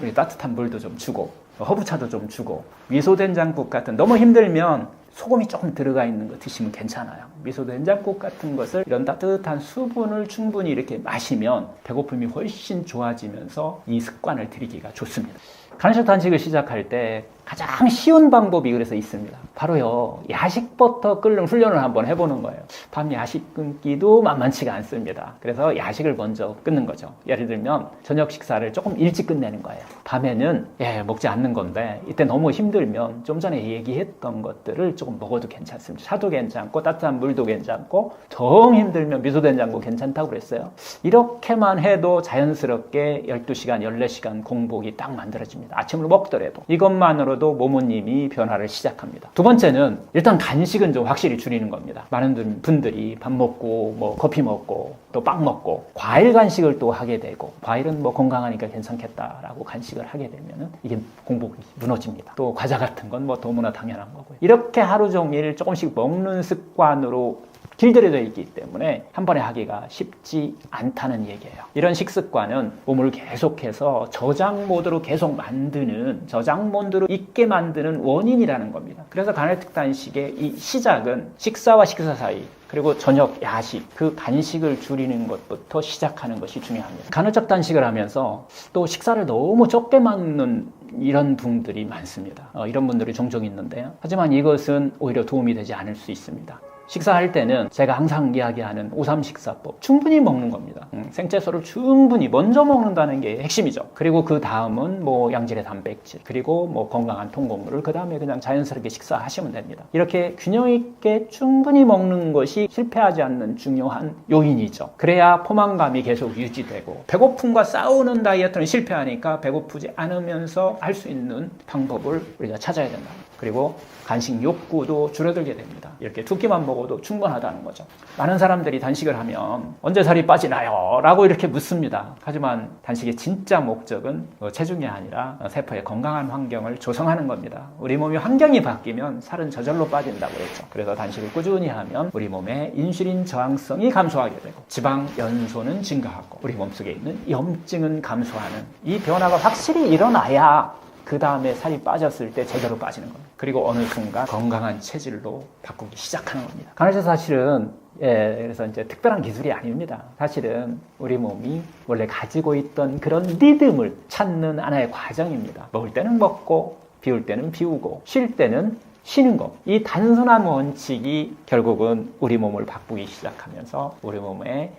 우리 따뜻한 물도 좀 주고 허브차도 좀 주고 미소된장국 같은, 너무 힘들면 소금이 조금 들어가 있는 거 드시면 괜찮아요. 미소된장국 같은 것을 이런 따뜻한 수분을 충분히 이렇게 마시면 배고픔이 훨씬 좋아지면서 이 습관을 들이기가 좋습니다. 간헐적 단식을 시작할 때 가장 쉬운 방법이 그래서 있습니다. 바로요, 야식부터 끓는 훈련을 한번 해보는 거예요. 밤 야식 끊기도 만만치가 않습니다. 그래서 야식을 먼저 끊는 거죠. 예를 들면 저녁 식사를 조금 일찍 끝내는 거예요. 밤에는 먹지 않는 건데 이때 너무 힘들면 좀 전에 얘기했던 것들을 조금 먹어도 괜찮습니다. 차도 괜찮고 따뜻한 물도 괜찮고 정 힘들면 미소된장국 괜찮다고 그랬어요. 이렇게만 해도 자연스럽게 12시간, 14시간 공복이 딱 만들어집니다. 아침을 먹더라도 이것만으로도 몸은 이미 변화를 시작합니다. 두 번째는 일단 간식은 좀 확실히 줄이는 겁니다. 많은 분들이 밥 먹고 커피 먹고 또 빵 먹고 과일 간식을 또 하게 되고, 과일은 뭐 건강하니까 괜찮겠다라고 간식을 하게 되면은 이게 공복이 무너집니다. 또 과자 같은 건 뭐 너무나 당연한 거고요. 이렇게 하루 종일 조금씩 먹는 습관으로 길들여져 있기 때문에 한 번에 하기가 쉽지 않다는 얘기예요. 이런 식습관은 몸을 계속해서 저장 모드로 계속 만드는, 저장 모드로 있게 만드는 원인이라는 겁니다. 그래서 간헐적 단식의 이 시작은 식사와 식사 사이, 그리고 저녁, 야식, 그 간식을 줄이는 것부터 시작하는 것이 중요합니다. 간헐적 단식을 하면서 또 식사를 너무 적게 먹는 이런 분들이 많습니다. 이런 분들이 종종 있는데요. 하지만 이것은 오히려 도움이 되지 않을 수 있습니다. 식사할 때는 제가 항상 이야기하는 5-3 식사법 충분히 먹는 겁니다. 생채소를 충분히 먼저 먹는다는 게 핵심이죠. 그리고 그 다음은 뭐 양질의 단백질, 그리고 뭐 건강한 통곡물을 그 다음에 그냥 자연스럽게 식사하시면 됩니다. 이렇게 균형 있게 충분히 먹는 것이 실패하지 않는 중요한 요인이죠. 그래야 포만감이 계속 유지되고, 배고픔과 싸우는 다이어트는 실패하니까 배고프지 않으면서 할 수 있는 방법을 우리가 찾아야 된다. 그리고 간식 욕구도 줄어들게 됩니다. 이렇게 두 끼만 먹어도 충분하다는 거죠. 많은 사람들이 단식을 하면 언제 살이 빠지나요? 라고 이렇게 묻습니다. 하지만 단식의 진짜 목적은 체중이 아니라 세포의 건강한 환경을 조성하는 겁니다. 우리 몸이 환경이 바뀌면 살은 저절로 빠진다고 했죠. 그래서 단식을 꾸준히 하면 우리 몸의 인슐린 저항성이 감소하게 되고, 지방 연소는 증가하고, 우리 몸속에 있는 염증은 감소하는 이 변화가 확실히 일어나야 그 다음에 살이 빠졌을 때 제대로 빠지는 겁니다. 그리고 어느 순간 건강한 체질로 바꾸기 시작하는 겁니다. 간헐적 사실은 그래서 이제 특별한 기술이 아닙니다. 사실은 우리 몸이 원래 가지고 있던 그런 리듬을 찾는 하나의 과정입니다. 먹을 때는 먹고, 비울 때는 비우고, 쉴 때는 쉬는 것. 이 단순한 원칙이 결국은 우리 몸을 바꾸기 시작하면서 우리 몸의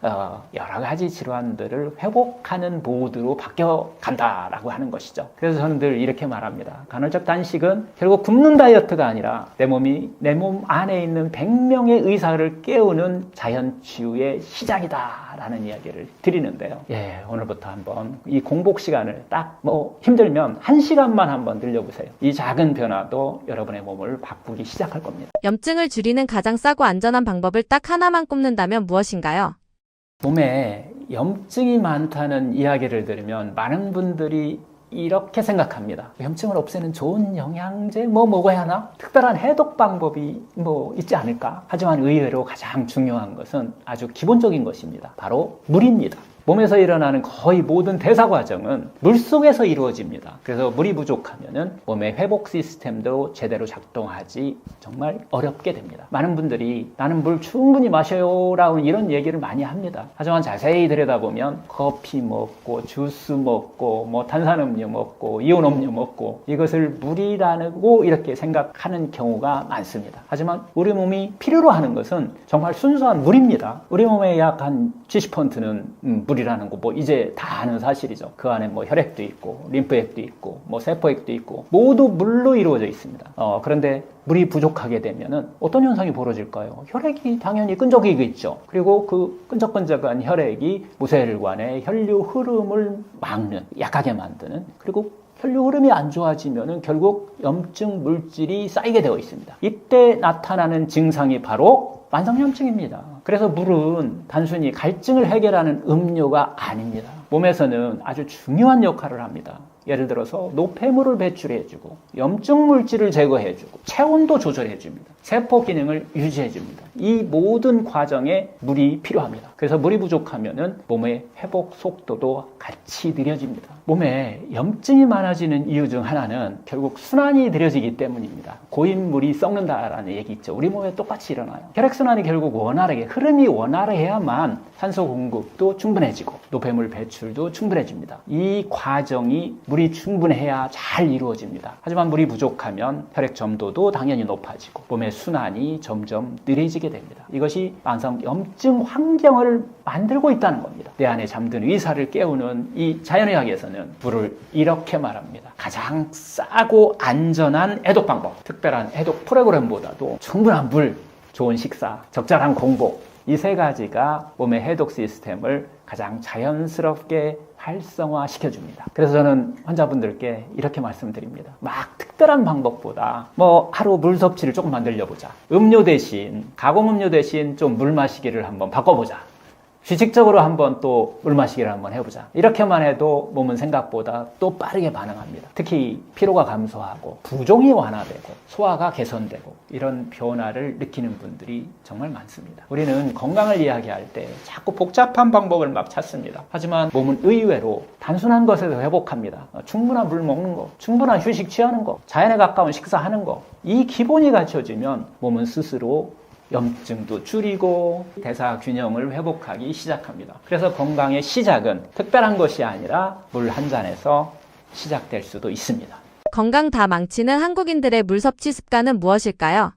여러 가지 질환들을 회복하는 모드로 바뀌어 간다라고 하는 것이죠. 그래서 저는 늘 이렇게 말합니다. 간헐적 단식은 결국 굶는 다이어트가 아니라 내 몸 안에 있는 100명의 의사를 깨우는 자연치유의 시작이다라는 이야기를 드리는데요. 오늘부터 한번 이 공복 시간을 딱 힘들면 1시간만 한번 늘려보세요. 이 작은 변화도 여러분의 몸을 바꾸기 시작할 겁니다. 염증을 줄이는 가장 싸고 안전한 방법을 딱 하나만 꼽는다면 무엇인가요? 몸에 염증이 많다는 이야기를 들으면 많은 분들이 이렇게 생각합니다. 염증을 없애는 좋은 영양제 먹어야 하나? 특별한 해독 방법이 있지 않을까? 하지만 의외로 가장 중요한 것은 아주 기본적인 것입니다. 바로 물입니다. 몸에서 일어나는 거의 모든 대사 과정은 물속에서 이루어집니다. 그래서 물이 부족하면은 몸의 회복 시스템도 제대로 작동하지 정말 어렵게 됩니다. 많은 분들이 나는 물 충분히 마셔요 라고 이런 얘기를 많이 합니다. 하지만 자세히 들여다보면 커피 먹고 주스 먹고 탄산음료 먹고 이온음료 먹고 이것을 물이라고 이렇게 생각하는 경우가 많습니다. 하지만 우리 몸이 필요로 하는 것은 정말 순수한 물입니다. 우리 몸의 약 한 70%는 물이라는 거 이제 다 아는 사실이죠. 그 안에 혈액도 있고 림프액도 있고 세포액도 있고 모두 물로 이루어져 있습니다. 그런데 물이 부족하게 되면은 어떤 현상이 벌어질까요? 혈액이 당연히 끈적이겠죠. 그리고 그 끈적끈적한 혈액이 모세혈관의 혈류 흐름을 막는, 약하게 만드는, 그리고 혈류 흐름이 안 좋아지면은 결국 염증 물질이 쌓이게 되어 있습니다. 이때 나타나는 증상이 바로 만성염증입니다. 그래서 물은 단순히 갈증을 해결하는 음료가 아닙니다. 몸에서는 아주 중요한 역할을 합니다. 예를 들어서 노폐물을 배출해주고 염증 물질을 제거해주고 체온도 조절해줍니다. 세포 기능을 유지해줍니다. 이 모든 과정에 물이 필요합니다. 그래서 물이 부족하면은 몸의 회복 속도도 같이 느려집니다. 몸에 염증이 많아지는 이유 중 하나는 결국 순환이 느려지기 때문입니다. 고인 물이 썩는다라는 얘기 있죠. 우리 몸에 똑같이 일어나요. 혈액순환이 결국 원활하게, 흐름이 원활해야만 산소 공급도 충분해지고 노폐물 배출도 충분해집니다. 이 과정이 물이 충분해야 잘 이루어집니다. 하지만 물이 부족하면 혈액 점도도 당연히 높아지고 몸의 순환이 점점 느려지게 됩니다. 이것이 만성 염증 환경을 만들고 있다는 겁니다. 내 안에 잠든 의사를 깨우는 이 자연의학에서는 물을 이렇게 말합니다. 가장 싸고 안전한 해독 방법, 특별한 해독 프로그램보다도 충분한 물, 좋은 식사, 적절한 공복, 이 세 가지가 몸의 해독 시스템을 가장 자연스럽게 활성화시켜줍니다. 그래서 저는 환자분들께 이렇게 말씀드립니다. 막 특별한 방법보다 하루 물 섭취를 조금만 늘려보자. 음료 대신, 가공음료 대신 좀 물 마시기를 한번 바꿔보자. 규칙적으로 한번 또 물 마시기를 한번 해보자. 이렇게만 해도 몸은 생각보다 또 빠르게 반응합니다. 특히 피로가 감소하고 부종이 완화되고 소화가 개선되고 이런 변화를 느끼는 분들이 정말 많습니다. 우리는 건강을 이야기할 때 자꾸 복잡한 방법을 막 찾습니다. 하지만 몸은 의외로 단순한 것에서 회복합니다. 충분한 물 먹는 거, 충분한 휴식 취하는 거, 자연에 가까운 식사하는 거, 이 기본이 갖춰지면 몸은 스스로 염증도 줄이고 대사 균형을 회복하기 시작합니다. 그래서 건강의 시작은 특별한 것이 아니라 물 한 잔에서 시작될 수도 있습니다. 건강 다 망치는 한국인들의 물 섭취 습관은 무엇일까요?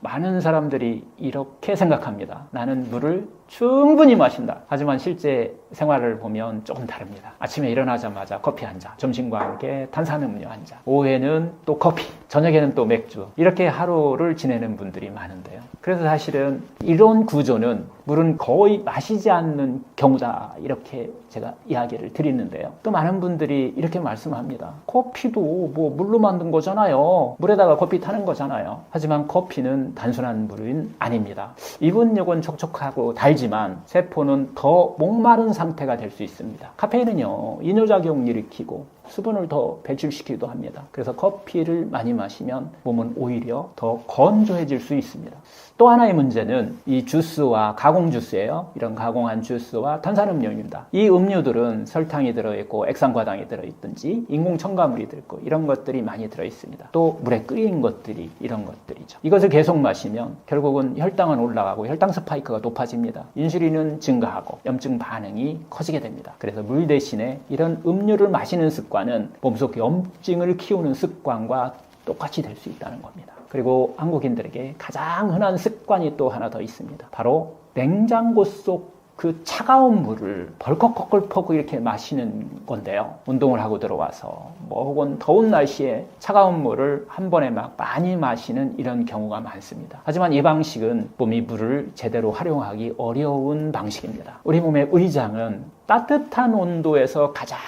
많은 사람들이 이렇게 생각합니다. 나는 물을 충분히 마신다. 하지만 실제 생활을 보면 조금 다릅니다. 아침에 일어나자마자 커피 한 잔, 점심과 함께 탄산음료 한 잔, 오후에는 또 커피, 저녁에는 또 맥주, 이렇게 하루를 지내는 분들이 많은데요. 그래서 사실은 이런 구조는 물은 거의 마시지 않는 경우다, 이렇게 제가 이야기를 드리는데요. 또 많은 분들이 이렇게 말씀합니다. 커피도 뭐 물로 만든 거잖아요. 물에다가 커피 타는 거잖아요. 하지만 커피는 단순한 물은 아닙니다. 입은육은 촉촉하고 달지만 세포는 더 목마른 상태가 될 수 있습니다. 카페인은요, 이뇨작용을 일으키고 수분을 더 배출시키기도 합니다. 그래서 커피를 많이 마시면 몸은 오히려 더 건조해질 수 있습니다. 또 하나의 문제는 이 주스와 가공 주스예요. 이런 가공한 주스와 탄산음료입니다. 이 음료들은 설탕이 들어있고 액상과당이 들어있든지 인공 첨가물이 들어있고 이런 것들이 많이 들어있습니다. 또 물에 끓인 것들이 이런 것들이죠. 이것을 계속 마시면 결국은 혈당은 올라가고 혈당 스파이크가 높아집니다. 인슐린은 증가하고 염증 반응이 커지게 됩니다. 그래서 물 대신에 이런 음료를 마시는 습관은 몸속 염증을 키우는 습관과 똑같이 될 수 있다는 겁니다. 그리고 한국인들에게 가장 흔한 습관이 또 하나 더 있습니다. 바로 냉장고 속 그 차가운 물을 벌컥벌컥 이렇게 마시는 건데요. 운동을 하고 들어와서 혹은 더운 날씨에 차가운 물을 한 번에 막 많이 마시는 이런 경우가 많습니다. 하지만 이 방식은 몸이 물을 제대로 활용하기 어려운 방식입니다. 우리 몸의 의장은 따뜻한 온도에서 가장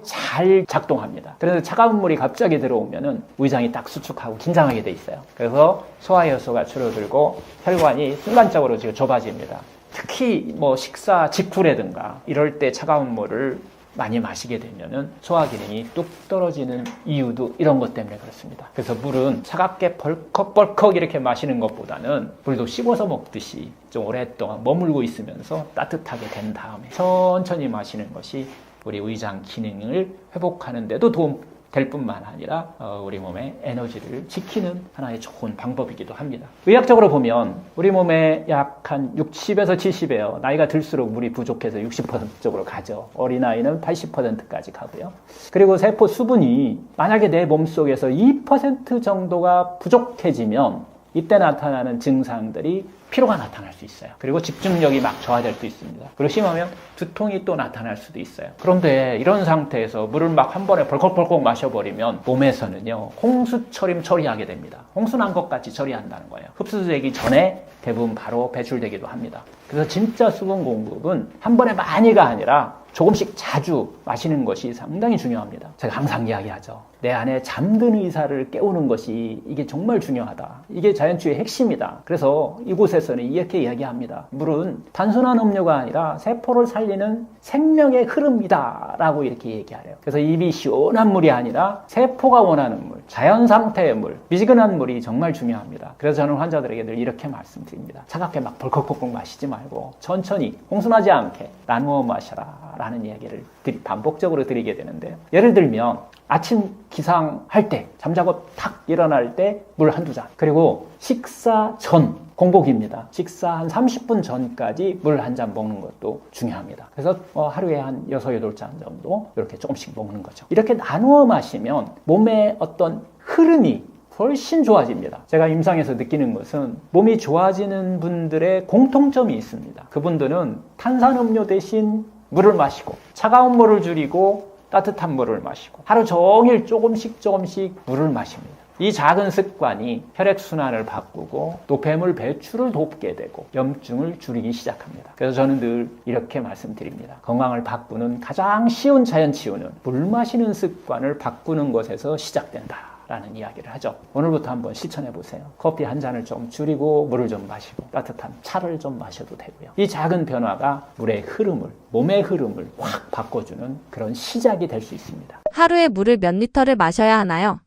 잘 작동합니다. 그래서 차가운 물이 갑자기 들어오면은 위장이 딱 수축하고 긴장하게 돼 있어요. 그래서 소화효소가 줄어들고 혈관이 순간적으로 지금 좁아집니다. 특히 식사 직후라든가 이럴 때 차가운 물을 많이 마시게 되면은 소화 기능이 뚝 떨어지는 이유도 이런 것 때문에 그렇습니다. 그래서 물은 차갑게 벌컥벌컥 이렇게 마시는 것보다는 물도 씹어서 먹듯이 좀 오랫동안 머물고 있으면서 따뜻하게 된 다음에 천천히 마시는 것이 우리 위장 기능을 회복하는 데도 도움 될 뿐만 아니라 우리 몸의 에너지를 지키는 하나의 좋은 방법이기도 합니다. 의학적으로 보면 우리 몸에 약 한 60에서 70에요. 나이가 들수록 물이 부족해서 60% 쪽으로 가죠. 어린아이는 80%까지 가고요. 그리고 세포 수분이 만약에 내 몸속에서 2% 정도가 부족해지면 이때 나타나는 증상들이 피로가 나타날 수 있어요. 그리고 집중력이 막 저하될 수 있습니다. 그리고 심하면 두통이 또 나타날 수도 있어요. 그런데 이런 상태에서 물을 막 한 번에 벌컥벌컥 마셔버리면 몸에서는요, 홍수처럼 처리하게 됩니다. 홍수 난 것 같이 처리한다는 거예요. 흡수되기 전에 대부분 바로 배출되기도 합니다. 그래서 진짜 수분 공급은 한 번에 많이가 아니라 조금씩 자주 마시는 것이 상당히 중요합니다. 제가 항상 이야기하죠. 내 안에 잠든 의사를 깨우는 것이 이게 정말 중요하다. 이게 자연주의 핵심이다. 그래서 이곳에서는 이렇게 이야기합니다. 물은 단순한 음료가 아니라 세포를 살리는 생명의 흐름이다 라고 이렇게 얘기하래요. 그래서 입이 시원한 물이 아니라 세포가 원하는 물, 자연 상태의 물, 미지근한 물이 정말 중요합니다. 그래서 저는 환자들에게 늘 이렇게 말씀드립니다. 차갑게 막 벌컥벌컥 마시지 말고 천천히 홍수나지 않게 나누어 마셔라 라는 이야기를 반복적으로 드리게 되는데요. 예를 들면 아침 기상할 때, 잠자고 탁 일어날 때 물 한두 잔, 그리고 식사 전 공복입니다. 식사 한 30분 전까지 물 한 잔 먹는 것도 중요합니다. 그래서 하루에 한 6, 8잔 정도 이렇게 조금씩 먹는 거죠. 이렇게 나누어 마시면 몸의 어떤 흐름이 훨씬 좋아집니다. 제가 임상에서 느끼는 것은 몸이 좋아지는 분들의 공통점이 있습니다. 그분들은 탄산음료 대신 물을 마시고 차가운 물을 줄이고 따뜻한 물을 마시고 하루 종일 조금씩 물을 마십니다. 이 작은 습관이 혈액순환을 바꾸고 노폐물 배출을 돕게 되고 염증을 줄이기 시작합니다. 그래서 저는 늘 이렇게 말씀드립니다. 건강을 바꾸는 가장 쉬운 자연치유는 물 마시는 습관을 바꾸는 것에서 시작된다 라는 이야기를 하죠. 오늘부터 한번 실천해 보세요. 커피 한 잔을 좀 줄이고 물을 좀 마시고 따뜻한 차를 좀 마셔도 되고요. 이 작은 변화가 물의 흐름을, 몸의 흐름을 확 바꿔주는 그런 시작이 될 수 있습니다. 하루에 물을 몇 리터를 마셔야 하나요?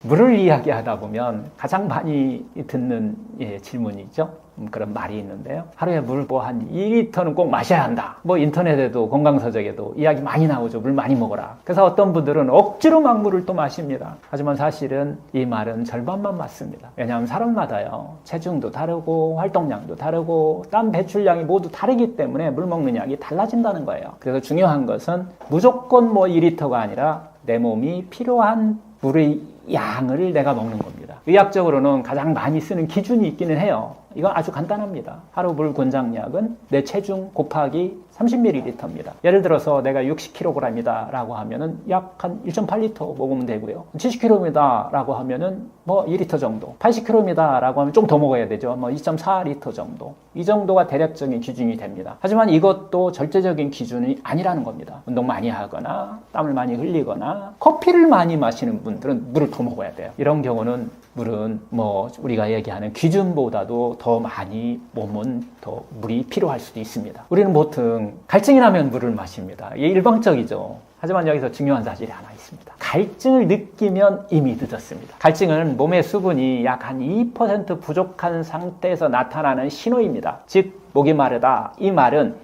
물을 이야기하다 보면 가장 많이 듣는 질문이죠. 그런 말이 있는데요. 하루에 물 뭐 한 2리터는 꼭 마셔야 한다. 뭐 인터넷에도 건강서적에도 이야기 많이 나오죠. 물 많이 먹어라. 그래서 어떤 분들은 억지로 막 물을 또 마십니다. 하지만 사실은 이 말은 절반만 맞습니다. 왜냐하면 사람마다요. 체중도 다르고 활동량도 다르고 땀 배출량이 모두 다르기 때문에 물 먹는 양이 달라진다는 거예요. 그래서 중요한 것은 무조건 뭐 2리터가 아니라 내 몸이 필요한 물의 양을 내가 먹는 겁니다. 의학적으로는 가장 많이 쓰는 기준이 있기는 해요. 이건 아주 간단합니다. 하루 물 권장량은 내 체중 곱하기 30ml입니다. 예를 들어서 내가 60kg이다 라고 하면은 약 한 1.8리터 먹으면 되고요. 70kg이다 라고 하면은 뭐 2리터 정도. 80kg이다 라고 하면 좀 더 먹어야 되죠. 뭐 2.4리터 정도. 이 정도가 대략적인 기준이 됩니다. 하지만 이것도 절대적인 기준이 아니라는 겁니다. 운동 많이 하거나 땀을 많이 흘리거나 커피를 많이 마시는 분들은 물을 더 먹어야 돼요. 이런 경우는 물은 뭐 우리가 얘기하는 기준보다도 더 많이 몸은 더 물이 필요할 수도 있습니다. 우리는 보통 갈증이 나면 물을 마십니다. 이게 일방적이죠. 하지만 여기서 중요한 사실이 하나 있습니다. 갈증을 느끼면 이미 늦었습니다. 갈증은 몸의 수분이 약 한 2% 부족한 상태에서 나타나는 신호입니다. 즉 목이 마르다. 이 말은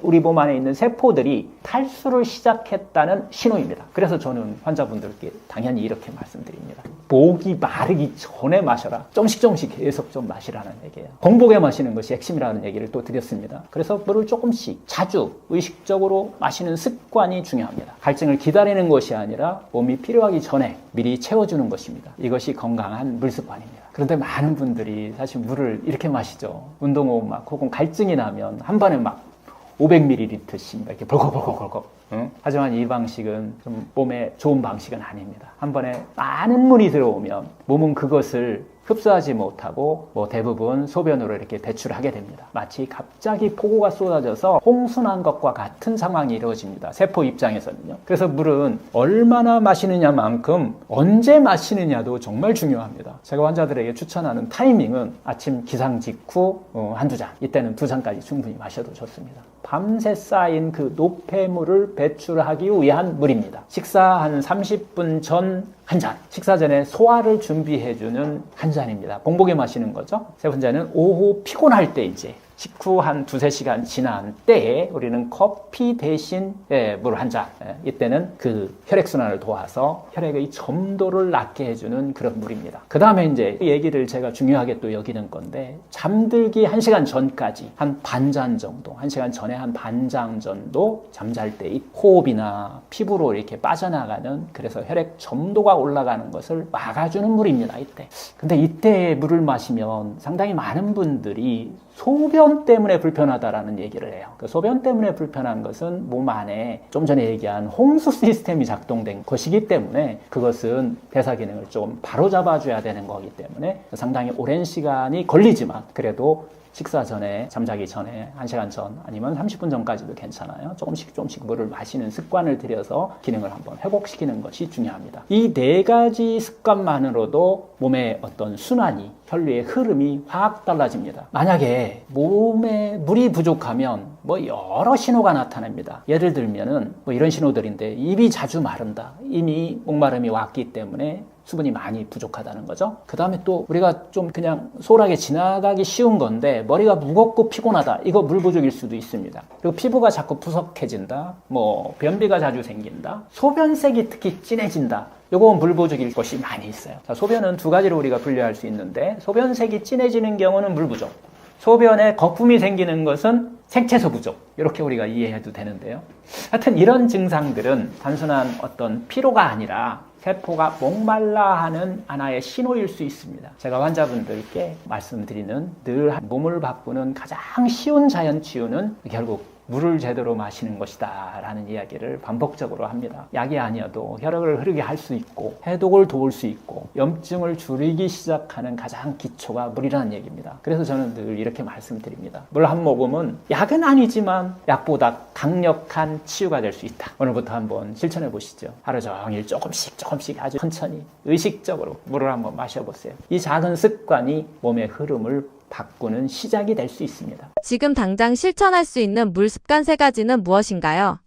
우리 몸 안에 있는 세포들이 탈수를 시작했다는 신호입니다. 그래서 저는 환자분들께 당연히 이렇게 말씀드립니다. 목이 마르기 전에 마셔라. 조금씩 계속 좀 마시라는 얘기예요. 공복에 마시는 것이 핵심이라는 얘기를 또 드렸습니다. 그래서 물을 조금씩 자주 의식적으로 마시는 습관이 중요합니다. 갈증을 기다리는 것이 아니라 몸이 필요하기 전에 미리 채워주는 것입니다. 이것이 건강한 물 습관입니다. 그런데 많은 분들이 사실 물을 이렇게 마시죠. 운동 후 막 혹은 갈증이 나면 한 번에 막 500ml씩 이렇게 벌컥벌컥. 응? 하지만 이 방식은 좀 몸에 좋은 방식은 아닙니다. 한 번에 많은 물이 들어오면 몸은 그것을 흡수하지 못하고 뭐 대부분 소변으로 이렇게 배출하게 됩니다. 마치 갑자기 폭우가 쏟아져서 홍수난 것과 같은 상황이 이루어집니다. 세포 입장에서는요. 그래서 물은 얼마나 마시느냐만큼 언제 마시느냐도 정말 중요합니다. 제가 환자들에게 추천하는 타이밍은 아침 기상 직후 한두 잔, 이때는 2잔까지 충분히 마셔도 좋습니다. 밤새 쌓인 그 노폐물을 배출하기 위한 물입니다. 식사 한 30분 전 한 잔. 식사 전에 소화를 준비해주는 한 잔입니다. 공복에 마시는 거죠. 세 번째는 오후 피곤할 때 이제 식후 한 2-3시간 지난 때에 우리는 커피 대신 물 한 잔. 이때는 그 혈액순환을 도와서 혈액의 점도를 낮게 해주는 그런 물입니다. 그 다음에 이제 이 얘기를 제가 중요하게 또 여기는 건데 잠들기 1시간 전까지 한 반 잔 정도, 1시간 전에 한 반 잔 정도 잠잘 때 이 호흡이나 피부로 이렇게 빠져나가는 그래서 혈액 점도가 올라가는 것을 막아주는 물입니다. 이때. 근데 이때 물을 마시면 상당히 많은 분들이 소변 때문에 불편하다라는 얘기를 해요. 그 소변 때문에 불편한 것은 몸 안에 좀 전에 얘기한 홍수 시스템이 작동된 것이기 때문에 그것은 대사 기능을 좀 바로잡아줘야 되는 거기 때문에 상당히 오랜 시간이 걸리지만 그래도 식사 전에, 잠자기 전에 1시간 전 아니면 30분 전까지도 괜찮아요. 조금씩 물을 마시는 습관을 들여서 기능을 한번 회복시키는 것이 중요합니다. 이 4가지 습관만으로도 몸의 어떤 순환이, 혈류의 흐름이 확 달라집니다. 만약에 몸에 물이 부족하면 뭐 여러 신호가 나타납니다. 예를 들면은 뭐 이런 신호들인데 입이 자주 마른다. 이미 목마름이 왔기 때문에 수분이 많이 부족하다는 거죠. 그 다음에 또 우리가 좀 그냥 소홀하게 지나가기 쉬운 건데 머리가 무겁고 피곤하다. 이거 물 부족일 수도 있습니다. 그리고 피부가 자꾸 푸석해진다. 뭐 변비가 자주 생긴다. 소변색이 특히 진해진다. 요건 물 부족일 것이 많이 있어요. 자, 소변은 2가지로 우리가 분류할 수 있는데 소변색이 진해지는 경우는 물 부족. 소변에 거품이 생기는 것은 생채소 부족. 이렇게 우리가 이해해도 되는데요. 하여튼 이런 증상들은 단순한 어떤 피로가 아니라 세포가 목말라 하는 하나의 신호일 수 있습니다. 제가 환자분들께 말씀드리는 늘 몸을 바꾸는 가장 쉬운 자연 치유는 결국 물을 제대로 마시는 것이다 라는 이야기를 반복적으로 합니다. 약이 아니어도 혈액을 흐르게 할 수 있고 해독을 도울 수 있고 염증을 줄이기 시작하는 가장 기초가 물이라는 얘기입니다. 그래서 저는 늘 이렇게 말씀드립니다. 물 한 모금은 약은 아니지만 약보다 강력한 치유가 될 수 있다. 오늘부터 한번 실천해 보시죠. 하루 종일 조금씩 아주 천천히 의식적으로 물을 한번 마셔보세요. 이 작은 습관이 몸의 흐름을 바꾸는 시작이 될 수 있습니다. 지금 당장 실천할 수 있는 물 습관 3가지는 무엇인가요?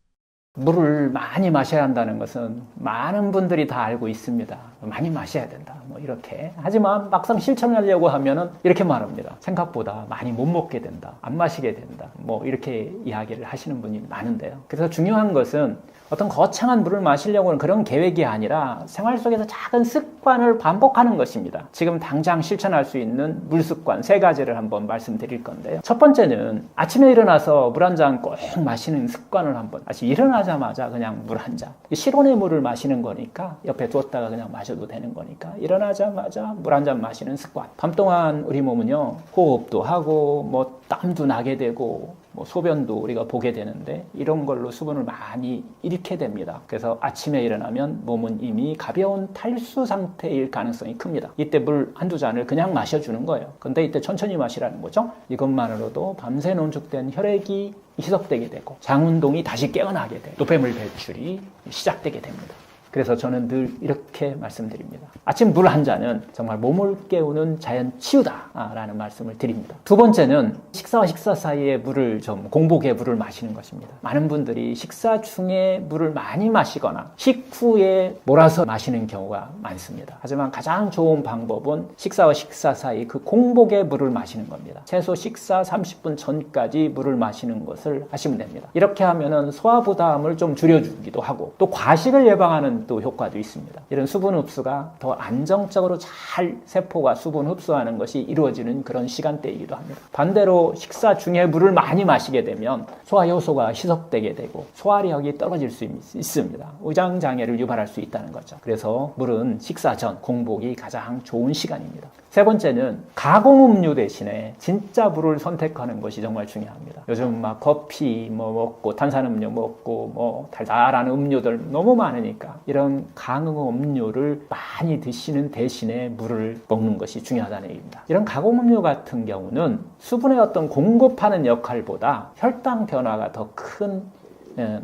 물을 많이 마셔야 한다는 것은 많은 분들이 다 알고 있습니다. 많이 마셔야 된다. 뭐 이렇게. 하지만 막상 실천하려고 하면은 이렇게 말합니다. 생각보다 많이 못 먹게 된다. 안 마시게 된다. 뭐 이렇게 이야기를 하시는 분이 많은데요. 그래서 중요한 것은 어떤 거창한 물을 마시려고 하는 그런 계획이 아니라 생활 속에서 작은 습관을 반복하는 것입니다. 지금 당장 실천할 수 있는 물 습관 3가지를 한번 말씀드릴 건데요. 첫 번째는 아침에 일어나서 물 한 잔 꼭 마시는 습관을 한번 아침 일어나자마자 그냥 물 한 잔. 실온의 물을 마시는 거니까 옆에 두었다가 그냥 마셔도 되는 거니까 일어나자마자 물 한 잔 마시는 습관. 밤 동안 우리 몸은요 호흡도 하고 뭐 땀도 나게 되고 뭐 소변도 우리가 보게 되는데 이런 걸로 수분을 많이 잃게 됩니다. 그래서 아침에 일어나면 몸은 이미 가벼운 탈수 상태일 가능성이 큽니다. 이때 물 한두 잔을 그냥 마셔주는 거예요. 근데 이때 천천히 마시라는 거죠. 이것만으로도 밤새 농축된 혈액이 희석되게 되고 장운동이 다시 깨어나게 돼 노폐물 배출이 시작되게 됩니다. 그래서 저는 늘 이렇게 말씀드립니다. 아침 물 한 잔은 정말 몸을 깨우는 자연 치유다라는 말씀을 드립니다. 두 번째는 식사와 식사 사이에 물을 좀 공복에 물을 마시는 것입니다. 많은 분들이 식사 중에 물을 많이 마시거나 식후에 몰아서 마시는 경우가 많습니다. 하지만 가장 좋은 방법은 식사와 식사 사이 그 공복에 물을 마시는 겁니다. 최소 식사 30분 전까지 물을 마시는 것을 하시면 됩니다. 이렇게 하면은 소화 부담을 좀 줄여주기도 하고 또 과식을 예방하는 또 효과도 있습니다. 이런 수분 흡수가 더 안정적으로 잘 세포가 수분 흡수하는 것이 이루어지는 그런 시간대이기도 합니다. 반대로 식사 중에 물을 많이 마시게 되면 소화 효소가 희석되게 되고 소화력이 떨어질 수 있습니다. 의장 장애를 유발할 수 있다는 거죠. 그래서 물은 식사 전 공복이 가장 좋은 시간입니다. 세 번째는 가공음료 대신에 진짜 물을 선택하는 것이 정말 중요합니다. 요즘 막 커피 뭐 먹고 탄산음료 먹고 뭐 달달한 음료들 너무 많으니까 이런 가공음료를 많이 드시는 대신에 물을 먹는 것이 중요하다는 얘기입니다. 이런 가공음료 같은 경우는 수분의 어떤 공급하는 역할보다 혈당 변화가 더 큰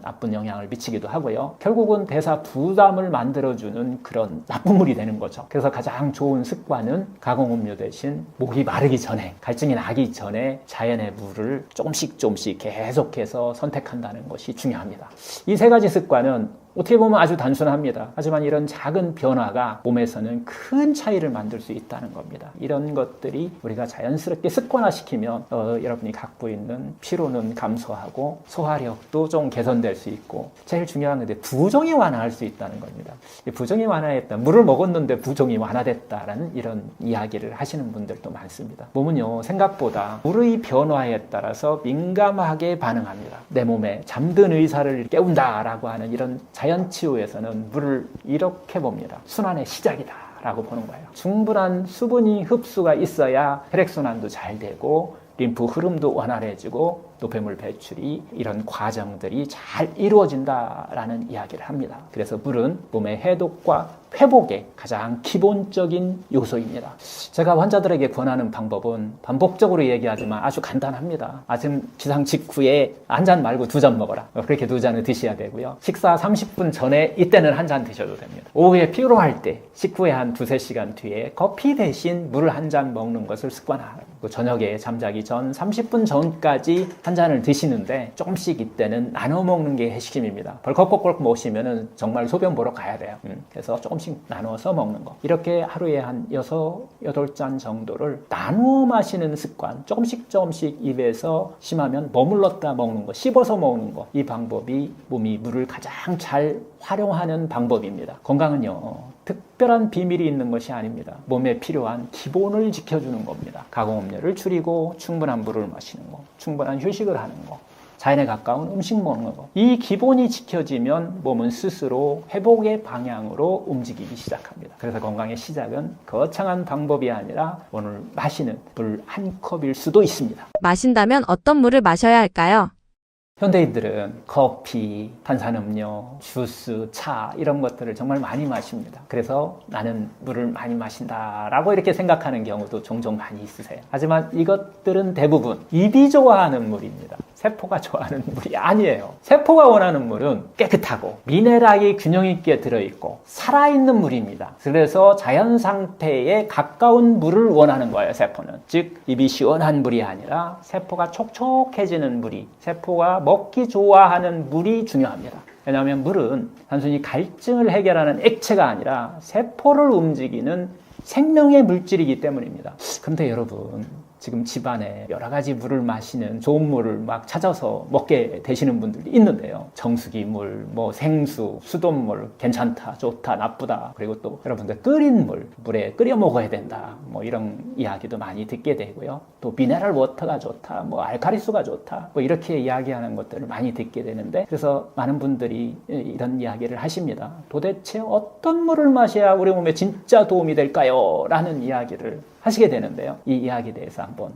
나쁜 영향을 미치기도 하고요. 결국은 대사 부담을 만들어주는 그런 나쁜 물이 되는 거죠. 그래서 가장 좋은 습관은 가공음료 대신 목이 마르기 전에, 갈증이 나기 전에 자연의 물을 조금씩 계속해서 선택한다는 것이 중요합니다. 이 3가지 습관은 어떻게 보면 아주 단순합니다. 하지만 이런 작은 변화가 몸에서는 큰 차이를 만들 수 있다는 겁니다. 이런 것들이 우리가 자연스럽게 습관화시키면 여러분이 갖고 있는 피로는 감소하고 소화력도 좀 개선될 수 있고 제일 중요한 건데 부종이 완화할 수 있다는 겁니다. 부종이 완화했다. 물을 먹었는데 부종이 완화됐다라는 이런 이야기를 하시는 분들도 많습니다. 몸은요 생각보다 물의 변화에 따라서 민감하게 반응합니다. 내 몸에 잠든 의사를 깨운다라고 하는 이런 자연치유에서는 물을 이렇게 봅니다. 순환의 시작이다 라고 보는 거예요. 충분한 수분이 흡수가 있어야 혈액순환도 잘 되고 림프 흐름도 원활해지고 노폐물 배출이 이런 과정들이 잘 이루어진다라는 이야기를 합니다. 그래서 물은 몸의 해독과 회복의 가장 기본적인 요소입니다. 제가 환자들에게 권하는 방법은 반복적으로 얘기하지만 아주 간단합니다. 아침 기상 직후에 한 잔 말고 2잔 먹어라. 그렇게 2잔을 드셔야 되고요. 식사 30분 전에 이때는 한 잔 드셔도 됩니다. 오후에 피로할 때 식후에 한 2-3시간 뒤에 커피 대신 물을 한 잔 먹는 것을 습관화하고 저녁에 잠자기 전 30분 전까지 한 잔을 드시는데 조금씩 이때는 나눠 먹는 게 핵심입니다. 벌컥벌컥 먹으시면은 정말 소변 보러 가야 돼요. 그래서 조금씩 나눠서 먹는 거. 이렇게 하루에 한 6-8잔 정도를 나누어 마시는 습관. 조금씩 입에서 심하면 머물렀다 먹는 거, 씹어서 먹는 거. 이 방법이 몸이 물을 가장 잘 활용하는 방법입니다. 건강은요, 특별한 비밀이 있는 것이 아닙니다. 몸에 필요한 기본을 지켜주는 겁니다. 가공음료를 줄이고 충분한 물을 마시는 거, 충분한 휴식을 하는 거, 자연에 가까운 음식 먹는 거. 이 기본이 지켜지면 몸은 스스로 회복의 방향으로 움직이기 시작합니다. 그래서 건강의 시작은 거창한 방법이 아니라 오늘 마시는 물 한 컵일 수도 있습니다. 마신다면 어떤 물을 마셔야 할까요? 현대인들은 커피, 탄산음료, 주스, 차 이런 것들을 정말 많이 마십니다. 그래서 나는 물을 많이 마신다라고 이렇게 생각하는 경우도 종종 많이 있으세요. 하지만 이것들은 대부분 입이 좋아하는 물입니다. 세포가 좋아하는 물이 아니에요. 세포가 원하는 물은 깨끗하고 미네랄이 균형 있게 들어있고 살아있는 물입니다. 그래서 자연 상태에 가까운 물을 원하는 거예요, 세포는. 즉 입이 시원한 물이 아니라 세포가 촉촉해지는 물이, 세포가 먹기 좋아하는 물이 중요합니다. 왜냐하면 물은 단순히 갈증을 해결하는 액체가 아니라 세포를 움직이는 생명의 물질이기 때문입니다. 그런데 여러분, 지금 집안에 여러 가지 물을 마시는 좋은 물을 막 찾아서 먹게 되시는 분들이 있는데요. 정수기 물, 뭐 생수, 수돗물, 괜찮다, 좋다, 나쁘다. 그리고 또 여러분들 끓인 물, 물에 끓여 먹어야 된다. 뭐 이런 이야기도 많이 듣게 되고요. 또 미네랄 워터가 좋다, 뭐 알카리수가 좋다. 뭐 이렇게 이야기하는 것들을 많이 듣게 되는데, 그래서 많은 분들이 이런 이야기를 하십니다. 도대체 어떤 물을 마셔야 우리 몸에 진짜 도움이 될까요? 라는 이야기를 하시게 되는데요. 이 이야기에 대해서 한번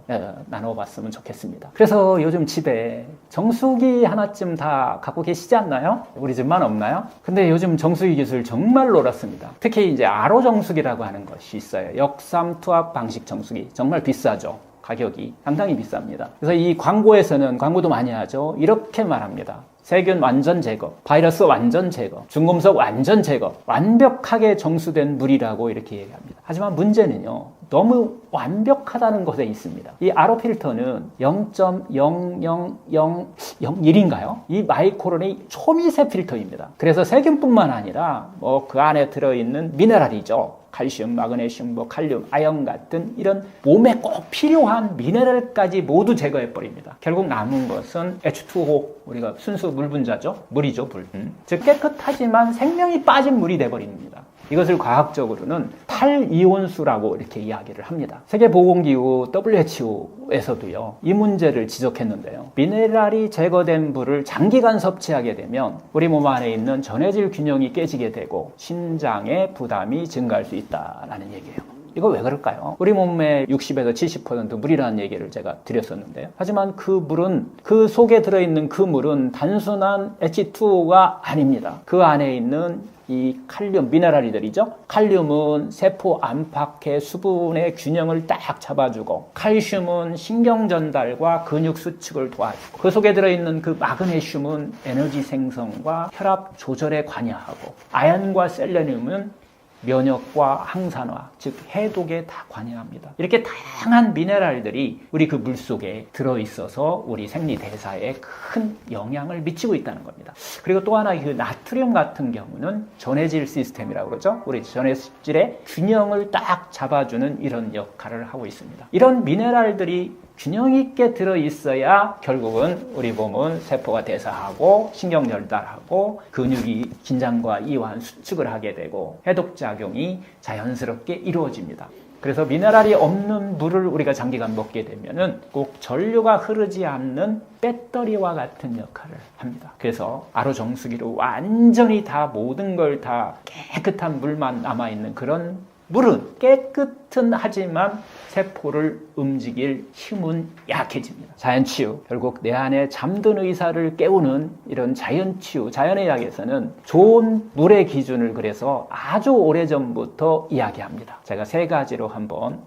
나눠봤으면 좋겠습니다. 그래서 요즘 집에 정수기 하나쯤 다 갖고 계시지 않나요? 우리 집만 없나요? 근데 요즘 정수기 기술 정말 놀랐습니다. 특히 이제 RO 정수기라고 하는 것이 있어요. 역삼 투합 방식 정수기. 정말 비싸죠. 가격이 상당히 비쌉니다. 그래서 이 광고에서는, 광고도 많이 하죠. 이렇게 말합니다. 세균 완전 제거, 바이러스 완전 제거, 중금속 완전 제거, 완벽하게 정수된 물이라고 이렇게 얘기합니다. 하지만 문제는요, 너무 완벽하다는 것에 있습니다. 이 RO 필터는 0.00001인가요? 이 마이크론의 초미세 필터입니다. 그래서 세균뿐만 아니라 뭐 그 안에 들어있는 미네랄이죠. 칼슘, 마그네슘, 뭐 칼륨, 아연 같은 이런 몸에 꼭 필요한 미네랄까지 모두 제거해 버립니다. 결국 남은 것은 H2O, 우리가 순수 물 분자죠. 물이죠, 물. 즉 깨끗하지만 생명이 빠진 물이 돼 버립니다. 이것을 과학적으로는 탈이온수라고 이렇게 이야기를 합니다. 세계보건기구 WHO에서도요, 이 문제를 지적했는데요. 미네랄이 제거된 물을 장기간 섭취하게 되면 우리 몸 안에 있는 전해질 균형이 깨지게 되고 신장의 부담이 증가할 수 있다라는 얘기예요. 이거 왜 그럴까요? 우리 몸의 60에서 70% 물이라는 얘기를 제가 드렸었는데요. 하지만 그 물은, 그 속에 들어있는 그 물은 단순한 H2O가 아닙니다. 그 안에 있는 이 칼륨, 미네랄이들이죠. 칼륨은 세포 안팎의 수분의 균형을 딱 잡아주고, 칼슘은 신경 전달과 근육 수축을 도와주고, 그 속에 들어있는 그 마그네슘은 에너지 생성과 혈압 조절에 관여하고, 아연과 셀레늄은 면역과 항산화, 즉 해독에 다 관여합니다. 이렇게 다양한 미네랄들이 우리 그 물속에 들어있어서 우리 생리대사에 큰 영향을 미치고 있다는 겁니다. 그리고 또 하나, 그 나트륨 같은 경우는 전해질 시스템이라고 그러죠. 우리 전해질의 균형을 딱 잡아주는 이런 역할을 하고 있습니다. 이런 미네랄들이 균형 있게 들어있어야 결국은 우리 몸은 세포가 대사하고 신경 전달하고 근육이 긴장과 이완 수축을 하게 되고 해독작용이 자연스럽게 이루어집니다. 그래서 미네랄이 없는 물을 우리가 장기간 먹게 되면은 꼭 전류가 흐르지 않는 배터리와 같은 역할을 합니다. 그래서 RO 정수기로 완전히 다 모든 걸 다 깨끗한 물만 남아있는 그런 물은 깨끗은 하지만 세포를 움직일 힘은 약해집니다. 자연치유, 결국 내 안에 잠든 의사를 깨우는 이런 자연치유, 자연의 약에서는 좋은 물의 기준을 그래서 아주 오래전부터 이야기합니다. 제가 3가지로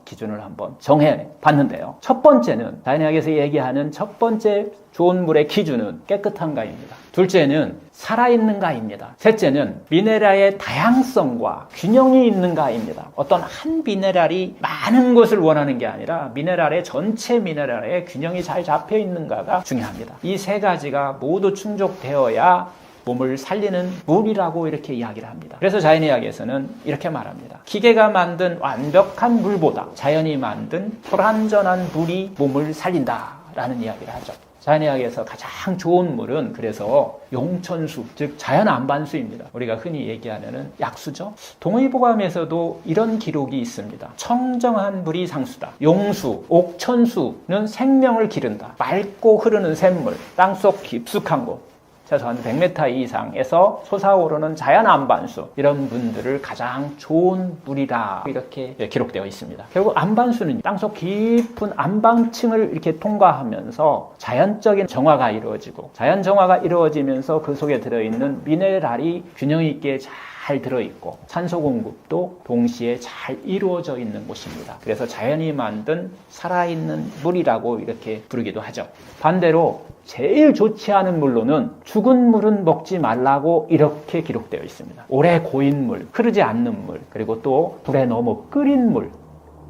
기준을 한번 정해 봤는데요. 첫 번째는, 자연의 약에서 얘기하는 첫 번째 좋은 물의 기준은 깨끗한가입니다. 둘째는 살아있는가입니다. 셋째는 미네랄의 다양성과 균형이 있는가입니다. 어떤 한 미네랄이 많은 것을 원하는 게 아니라 미네랄의 전체 미네랄의 균형이 잘 잡혀 있는가가 중요합니다. 이 3가지가 모두 충족되어야 몸을 살리는 물이라고 이렇게 이야기를 합니다. 그래서 자연의학에서는 이렇게 말합니다. 기계가 만든 완벽한 물보다 자연이 만든 불완전한 물이 몸을 살린다라는 이야기를 하죠. 자연의학에서 가장 좋은 물은 그래서 용천수, 즉 자연 안반수입니다. 우리가 흔히 얘기하는 약수죠. 동의보감에서도 이런 기록이 있습니다. 청정한 물이 상수다. 용수, 옥천수는 생명을 기른다. 맑고 흐르는 샘물, 땅속 깊숙한 곳, 최소한 100m 이상에서 솟아오르는 자연 안반수, 이런 분들을 가장 좋은 물이다, 이렇게 기록되어 있습니다. 결국 안반수는 땅속 깊은 안방층을 이렇게 통과하면서 자연적인 정화가 이루어지고, 자연 정화가 이루어지면서 그 속에 들어있는 미네랄이 균형 있게 잘 들어있고 산소 공급도 동시에 잘 이루어져 있는 곳입니다. 그래서 자연이 만든 살아있는 물이라고 이렇게 부르기도 하죠. 반대로 제일 좋지 않은 물로는 죽은 물은 먹지 말라고 이렇게 기록되어 있습니다. 오래 고인 물, 흐르지 않는 물, 그리고 또 불에 너무 끓인 물,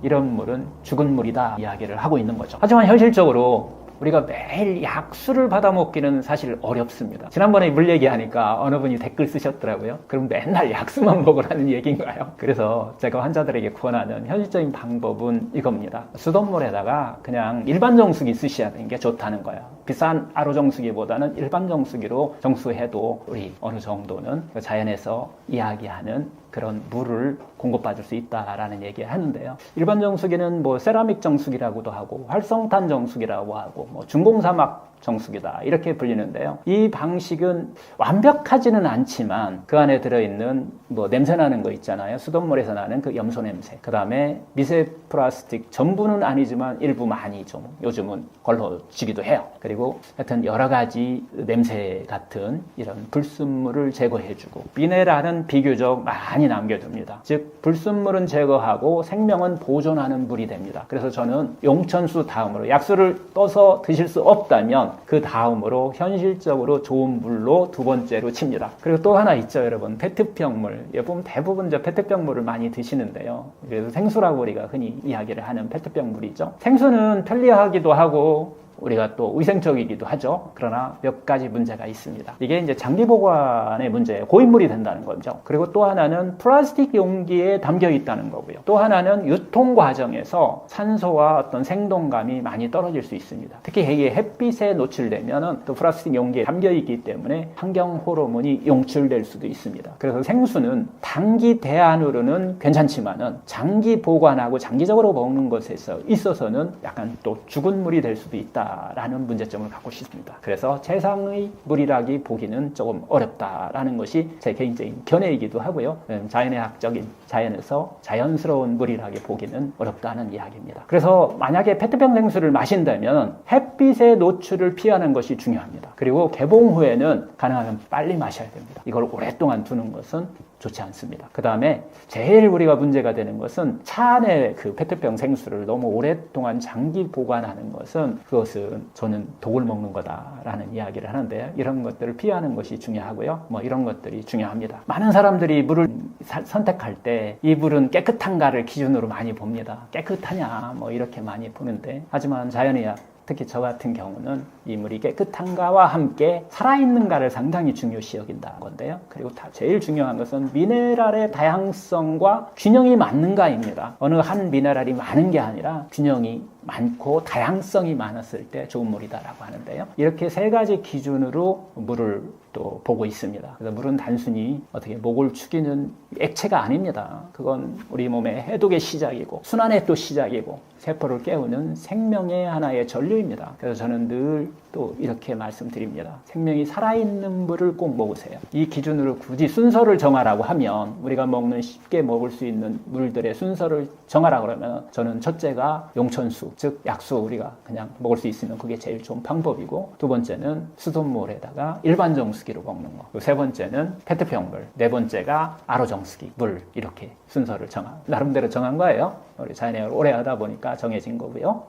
이런 물은 죽은 물이다 이야기를 하고 있는 거죠. 하지만 현실적으로 우리가 매일 약수를 받아 먹기는 사실 어렵습니다. 지난번에 물 얘기하니까 어느 분이 댓글 쓰셨더라고요. 그럼 맨날 약수만 먹으라는 얘기인가요? 그래서 제가 환자들에게 권하는 현실적인 방법은 이겁니다. 수돗물에다가 그냥 일반 정수기 쓰셔야 되는 게 좋다는 거예요. 비싼 RO 정수기보다는 일반 정수기로 정수해도 우리 어느 정도는 자연에서 이야기하는 그런 물을 공급받을 수 있다라는 얘기를 하는데요. 일반 정수기는 뭐 세라믹 정수기라고도 하고 활성탄 정수기라고 하고 뭐 중공사막 정수기다 이렇게 불리는데요. 이 방식은 완벽하지는 않지만 그 안에 들어있는 뭐 냄새나는 거 있잖아요. 수돗물에서 나는 그 염소 냄새, 그 다음에 미세 플라스틱 전부는 아니지만 일부 많이 좀 요즘은 걸러지기도 해요. 그리고 하여튼 여러 가지 냄새 같은 이런 불순물을 제거해주고 미네랄은 비교적 많이 남겨둡니다. 즉 불순물은 제거하고 생명은 보존하는 물이 됩니다. 그래서 저는 용천수 다음으로 약수를 떠서 드실 수 없다면 그 다음으로 현실적으로 좋은 물로 두 번째로 칩니다. 그리고 또 하나 있죠, 여러분. 페트병 물. 여러분 대부분 저 페트병 물을 많이 드시는데요. 그래서 생수라고 우리가 흔히 이야기를 하는 페트병 물이죠. 생수는 편리하기도 하고 우리가 또 위생적이기도 하죠. 그러나 몇 가지 문제가 있습니다. 이게 이제 장기 보관의 문제예요. 고인물이 된다는 거죠. 그리고 또 하나는 플라스틱 용기에 담겨 있다는 거고요. 또 하나는 유통 과정에서 산소와 어떤 생동감이 많이 떨어질 수 있습니다. 특히 이게 햇빛에 노출되면은 또 플라스틱 용기에 담겨 있기 때문에 환경 호르몬이 용출될 수도 있습니다. 그래서 생수는 단기 대안으로는 괜찮지만은 장기 보관하고 장기적으로 먹는 것에 있어서는 약간 또 죽은 물이 될 수도 있다. 라는 문제점을 갖고 싶습니다. 그래서 최상의 물이라기 보기는 조금 어렵다라는 것이 제 개인적인 견해이기도 하고요. 자연의학적인 자연에서 자연스러운 물이라기 보기는 어렵다는 이야기입니다. 그래서 만약에 페트병 생수를 마신다면 햇빛의 노출을 피하는 것이 중요합니다. 그리고 개봉 후에는 가능하면 빨리 마셔야 됩니다. 이걸 오랫동안 두는 것은 좋지 않습니다. 그 다음에 제일 우리가 문제가 되는 것은 차 안에 그 페트병 생수를 너무 오랫동안 장기 보관하는 것은 그것은 저는 독을 먹는 거다라는 이야기를 하는데 이런 것들을 피하는 것이 중요하고요. 뭐 이런 것들이 중요합니다. 많은 사람들이 물을 선택할 때 이 물은 깨끗한가를 기준으로 많이 봅니다. 깨끗하냐 뭐 이렇게 많이 보는데 하지만 자연의학 특히 저 같은 경우는 이 물이 깨끗한가와 함께 살아있는가를 상당히 중요시 여긴다는 건데요. 그리고 제일 중요한 것은 미네랄의 다양성과 균형이 맞는가입니다. 어느 한 미네랄이 많은 게 아니라 균형이 많고 다양성이 많았을 때 좋은 물이다라고 하는데요. 이렇게 세 가지 기준으로 물을 또 보고 있습니다. 그래서 물은 단순히 어떻게 목을 축이는 액체가 아닙니다. 그건 우리 몸의 해독의 시작이고 순환의 또 시작이고 세포를 깨우는 생명의 하나의 전류입니다. 그래서 저는 늘 또 이렇게 말씀드립니다. 생명이 살아있는 물을 꼭 먹으세요. 이 기준으로 굳이 순서를 정하라고 하면 우리가 먹는 쉽게 먹을 수 있는 물들의 순서를 정하라고 그러면 저는 첫째가 용천수, 즉 약수 우리가 그냥 먹을 수 있으면 그게 제일 좋은 방법이고 두 번째는 수돗물에다가 일반 정수기로 먹는 거, 그리고 세 번째는 페트병물, 네 번째가 RO 정수기, 물 이렇게 순서를 나름대로 정한 거예요. 우리 자연의학을 오래 하다 보니까 정해진 거고요.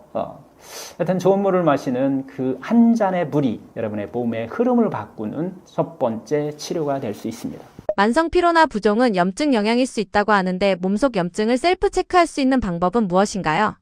하여튼 좋은 물을 마시는 그 한 잔의 물이 여러분의 몸의 흐름을 바꾸는 첫 번째 치료가 될 수 있습니다. 만성 피로나 부종은 염증 영향일 수 있다고 하는데 몸속 염증을 셀프 체크할 수 있는 방법은 무엇인가요?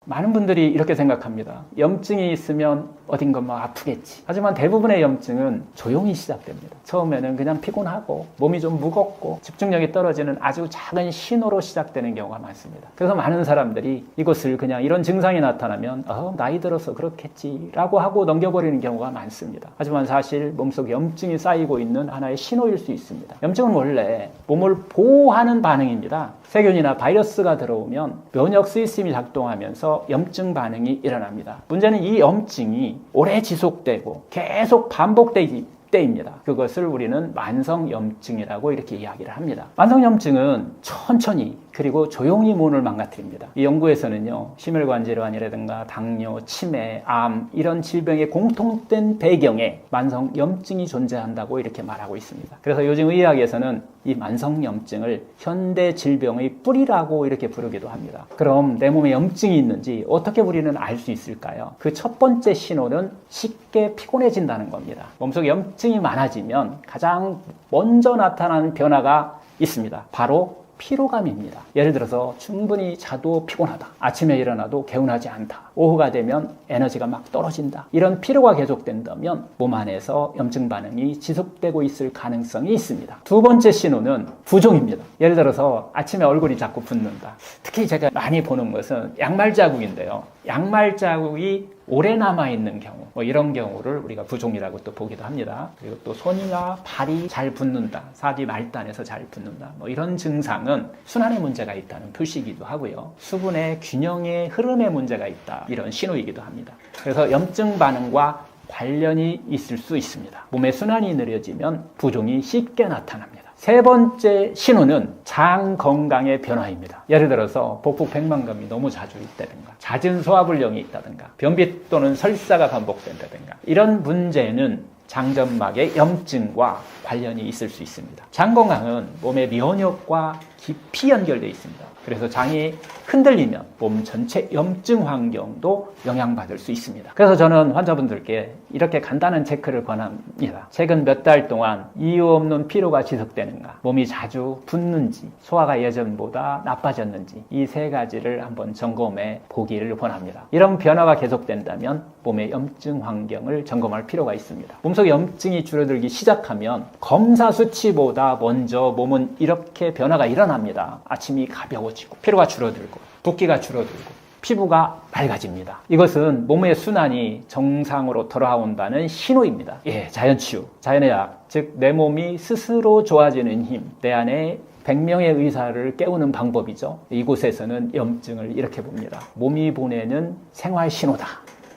많은 분들이 이렇게 생각합니다. 염증이 있으면 어딘가 막 아프겠지. 하지만 대부분의 염증은 조용히 시작됩니다. 처음에는 그냥 피곤하고 몸이 좀 무겁고 집중력이 떨어지는 아주 작은 신호로 시작되는 경우가 많습니다. 그래서 많은 사람들이 이것을 그냥 이런 증상이 나타나면 나이 들어서 그렇겠지 라고 하고 넘겨버리는 경우가 많습니다. 하지만 사실 몸속에 염증이 쌓이고 있는 하나의 신호일 수 있습니다. 염증은 원래 몸을 보호하는 반응입니다. 세균이나 바이러스가 들어오면 면역 시스템이 작동하면서 염증 반응이 일어납니다. 문제는 이 염증이 오래 지속되고 계속 반복되기 때입니다. 그것을 우리는 만성염증이라고 이렇게 이야기를 합니다. 만성염증은 천천히 그리고 조용히 몸을 망가뜨립니다. 이 연구에서는요, 심혈관질환이라든가 당뇨, 치매, 암 이런 질병의 공통된 배경에 만성염증이 존재한다고 이렇게 말하고 있습니다. 그래서 요즘 의학에서는 이 만성염증을 현대 질병의 뿌리라고 이렇게 부르기도 합니다. 그럼 내 몸에 염증이 있는지 어떻게 우리는 알 수 있을까요? 그 첫 번째 신호는 쉽게 피곤해진다는 겁니다. 몸속에 염증이 많아지면 가장 먼저 나타나는 변화가 있습니다. 바로 피로감입니다. 예를 들어서 충분히 자도 피곤하다. 아침에 일어나도 개운하지 않다. 오후가 되면 에너지가 막 떨어진다. 이런 피로가 계속된다면 몸 안에서 염증 반응이 지속되고 있을 가능성이 있습니다. 두 번째 신호는 부종입니다. 예를 들어서 아침에 얼굴이 자꾸 붓는다. 특히 제가 많이 보는 것은 양말 자국인데요. 양말 자국이 오래 남아있는 경우, 이런 경우를 우리가 부종이라고 또 보기도 합니다. 그리고 또 손이나 발이 잘 붓는다, 사지 말단에서 잘 붓는다, 이런 증상은 순환에 문제가 있다는 표시이기도 하고요. 수분의 균형의 흐름에 문제가 있다, 이런 신호이기도 합니다. 그래서 염증 반응과 관련이 있을 수 있습니다. 몸의 순환이 느려지면 부종이 쉽게 나타납니다. 세 번째 신호는 장 건강의 변화입니다. 예를 들어서 복부 백만감이 너무 자주 있다든가, 잦은 소화불량이 있다든가, 변비 또는 설사가 반복된다든가, 이런 문제는 장점막의 염증과 관련이 있을 수 있습니다. 장 건강은 몸의 면역과 깊이 연결되어 있습니다. 그래서 장이 흔들리면 몸 전체 염증 환경도 영향받을 수 있습니다. 그래서 저는 환자분들께 이렇게 간단한 체크를 권합니다. 최근 몇 달 동안 이유 없는 피로가 지속되는가, 몸이 자주 붓는지, 소화가 예전보다 나빠졌는지, 이 세 가지를 한번 점검해 보기를 권합니다. 이런 변화가 계속된다면 몸의 염증 환경을 점검할 필요가 있습니다. 몸속 염증이 줄어들기 시작하면 검사 수치보다 먼저 몸은 이렇게 변화가 일어납니다. 아침이 가벼워지고 피로가 줄어들고 붓기가 줄어들고 피부가 맑아집니다. 이것은 몸의 순환이 정상으로 돌아온다는 신호입니다. 자연치유, 자연의 약, 즉 내 몸이 스스로 좋아지는 힘, 내 안에 100명의 의사를 깨우는 방법이죠. 이곳에서는 염증을 이렇게 봅니다. 몸이 보내는 생활 신호다.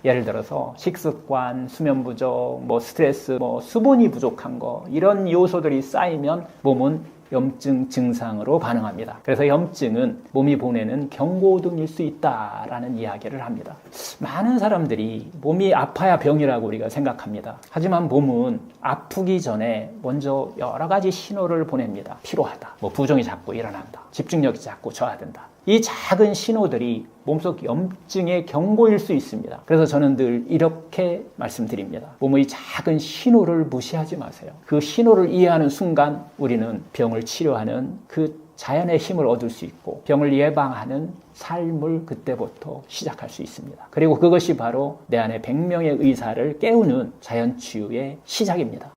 예를 들어서 식습관, 수면 부족, 스트레스, 수분이 부족한 거, 이런 요소들이 쌓이면 몸은 염증 증상으로 반응합니다. 그래서 염증은 몸이 보내는 경고등일 수 있다라는 이야기를 합니다. 많은 사람들이 몸이 아파야 병이라고 우리가 생각합니다. 하지만 몸은 아프기 전에 먼저 여러 가지 신호를 보냅니다. 피로하다, 부종이 자꾸 일어난다, 집중력이 자꾸 저하된다. 이 작은 신호들이 몸속 염증의 경고일 수 있습니다. 그래서 저는 늘 이렇게 말씀드립니다. 몸의 작은 신호를 무시하지 마세요. 그 신호를 이해하는 순간 우리는 병을 치료하는 그 자연의 힘을 얻을 수 있고 병을 예방하는 삶을 그때부터 시작할 수 있습니다. 그리고 그것이 바로 내 안에 100명의 의사를 깨우는 자연치유의 시작입니다.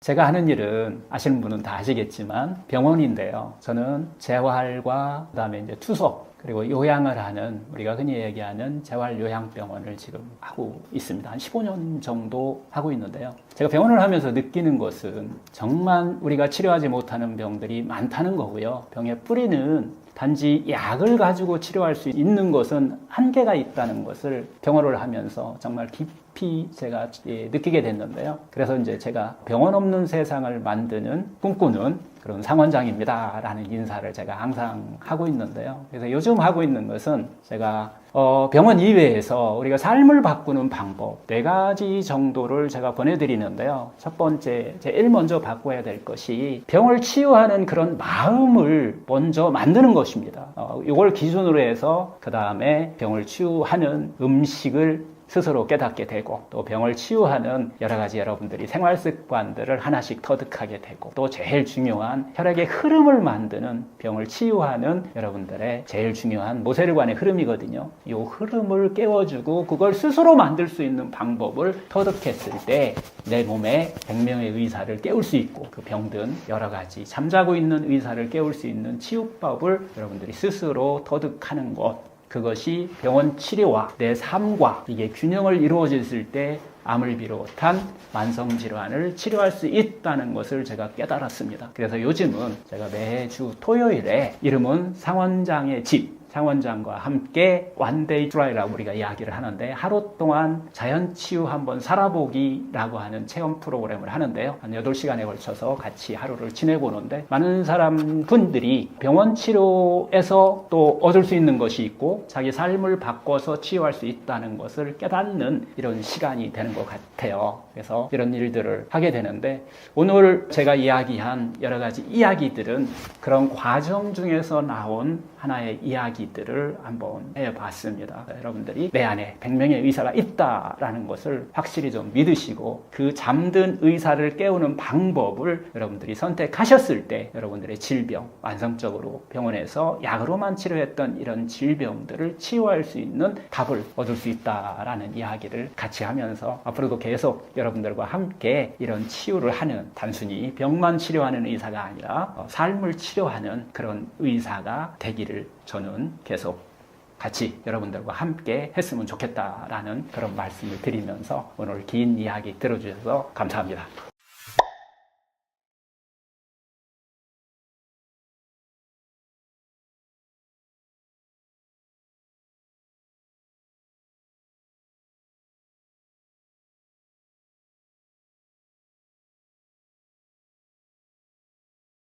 제가 하는 일은 아시는 분은 다 아시겠지만 병원인데요. 저는 재활과 그다음에 이제 투석 그리고 요양을 하는 우리가 흔히 얘기하는 재활요양병원을 지금 하고 있습니다. 한 15년 정도 하고 있는데요. 제가 병원을 하면서 느끼는 것은 정말 우리가 치료하지 못하는 병들이 많다는 거고요. 병의 뿌리는 단지 약을 가지고 치료할 수 있는 것은 한계가 있다는 것을 병원을 하면서 정말 깊이 제가 느끼게 됐는데요. 그래서 이제 제가 병원 없는 세상을 만드는 꿈꾸는 그런 상원장입니다 라는 인사를 제가 항상 하고 있는데요. 그래서 요즘 하고 있는 것은 제가 병원 이외에서 우리가 삶을 바꾸는 방법 4가지 정도를 제가 보내드리는데요. 첫 번째, 제일 먼저 바꿔야 될 것이 병을 치유하는 그런 마음을 먼저 만드는 것입니다. 이걸 기준으로 해서 그 다음에 병을 치유하는 음식을 스스로 깨닫게 되고 또 병을 치유하는 여러 가지 여러분들이 생활 습관들을 하나씩 터득하게 되고 또 제일 중요한 혈액의 흐름을 만드는 병을 치유하는 여러분들의 제일 중요한 모세혈관의 흐름이거든요. 이 흐름을 깨워주고 그걸 스스로 만들 수 있는 방법을 터득했을 때 내 몸에 100명의 의사를 깨울 수 있고 그 병든 여러 가지 잠자고 있는 의사를 깨울 수 있는 치유법을 여러분들이 스스로 터득하는 것, 그것이 병원 치료와 내 삶과 이게 균형을 이루어졌을 때 암을 비롯한 만성질환을 치료할 수 있다는 것을 제가 깨달았습니다. 그래서 요즘은 제가 매주 토요일에 이름은 상원장의 집, 장원장과 함께 원데이 트라이라고 우리가 이야기를 하는데 하루 동안 자연치유 한번 살아보기라고 하는 체험 프로그램을 하는데요. 한 8시간에 걸쳐서 같이 하루를 지내고 오는데 많은 분들이 병원 치료에서 또 얻을 수 있는 것이 있고 자기 삶을 바꿔서 치유할 수 있다는 것을 깨닫는 이런 시간이 되는 것 같아요. 그래서 이런 일들을 하게 되는데 오늘 제가 이야기한 여러 가지 이야기들은 그런 과정 중에서 나온 하나의 이야기들을 한번 해봤습니다. 여러분들이 내 안에 100명의 의사가 있다라는 것을 확실히 좀 믿으시고 그 잠든 의사를 깨우는 방법을 여러분들이 선택하셨을 때 여러분들의 질병, 완성적으로 병원에서 약으로만 치료했던 이런 질병들을 치유할 수 있는 답을 얻을 수 있다라는 이야기를 같이 하면서 앞으로도 계속 여러분들과 함께 이런 치유를 하는 단순히 병만 치료하는 의사가 아니라 삶을 치료하는 그런 의사가 되기를 저는 계속 같이 여러분들과 함께 했으면 좋겠다라는 그런 말씀을 드리면서 오늘 긴 이야기 들어주셔서 감사합니다.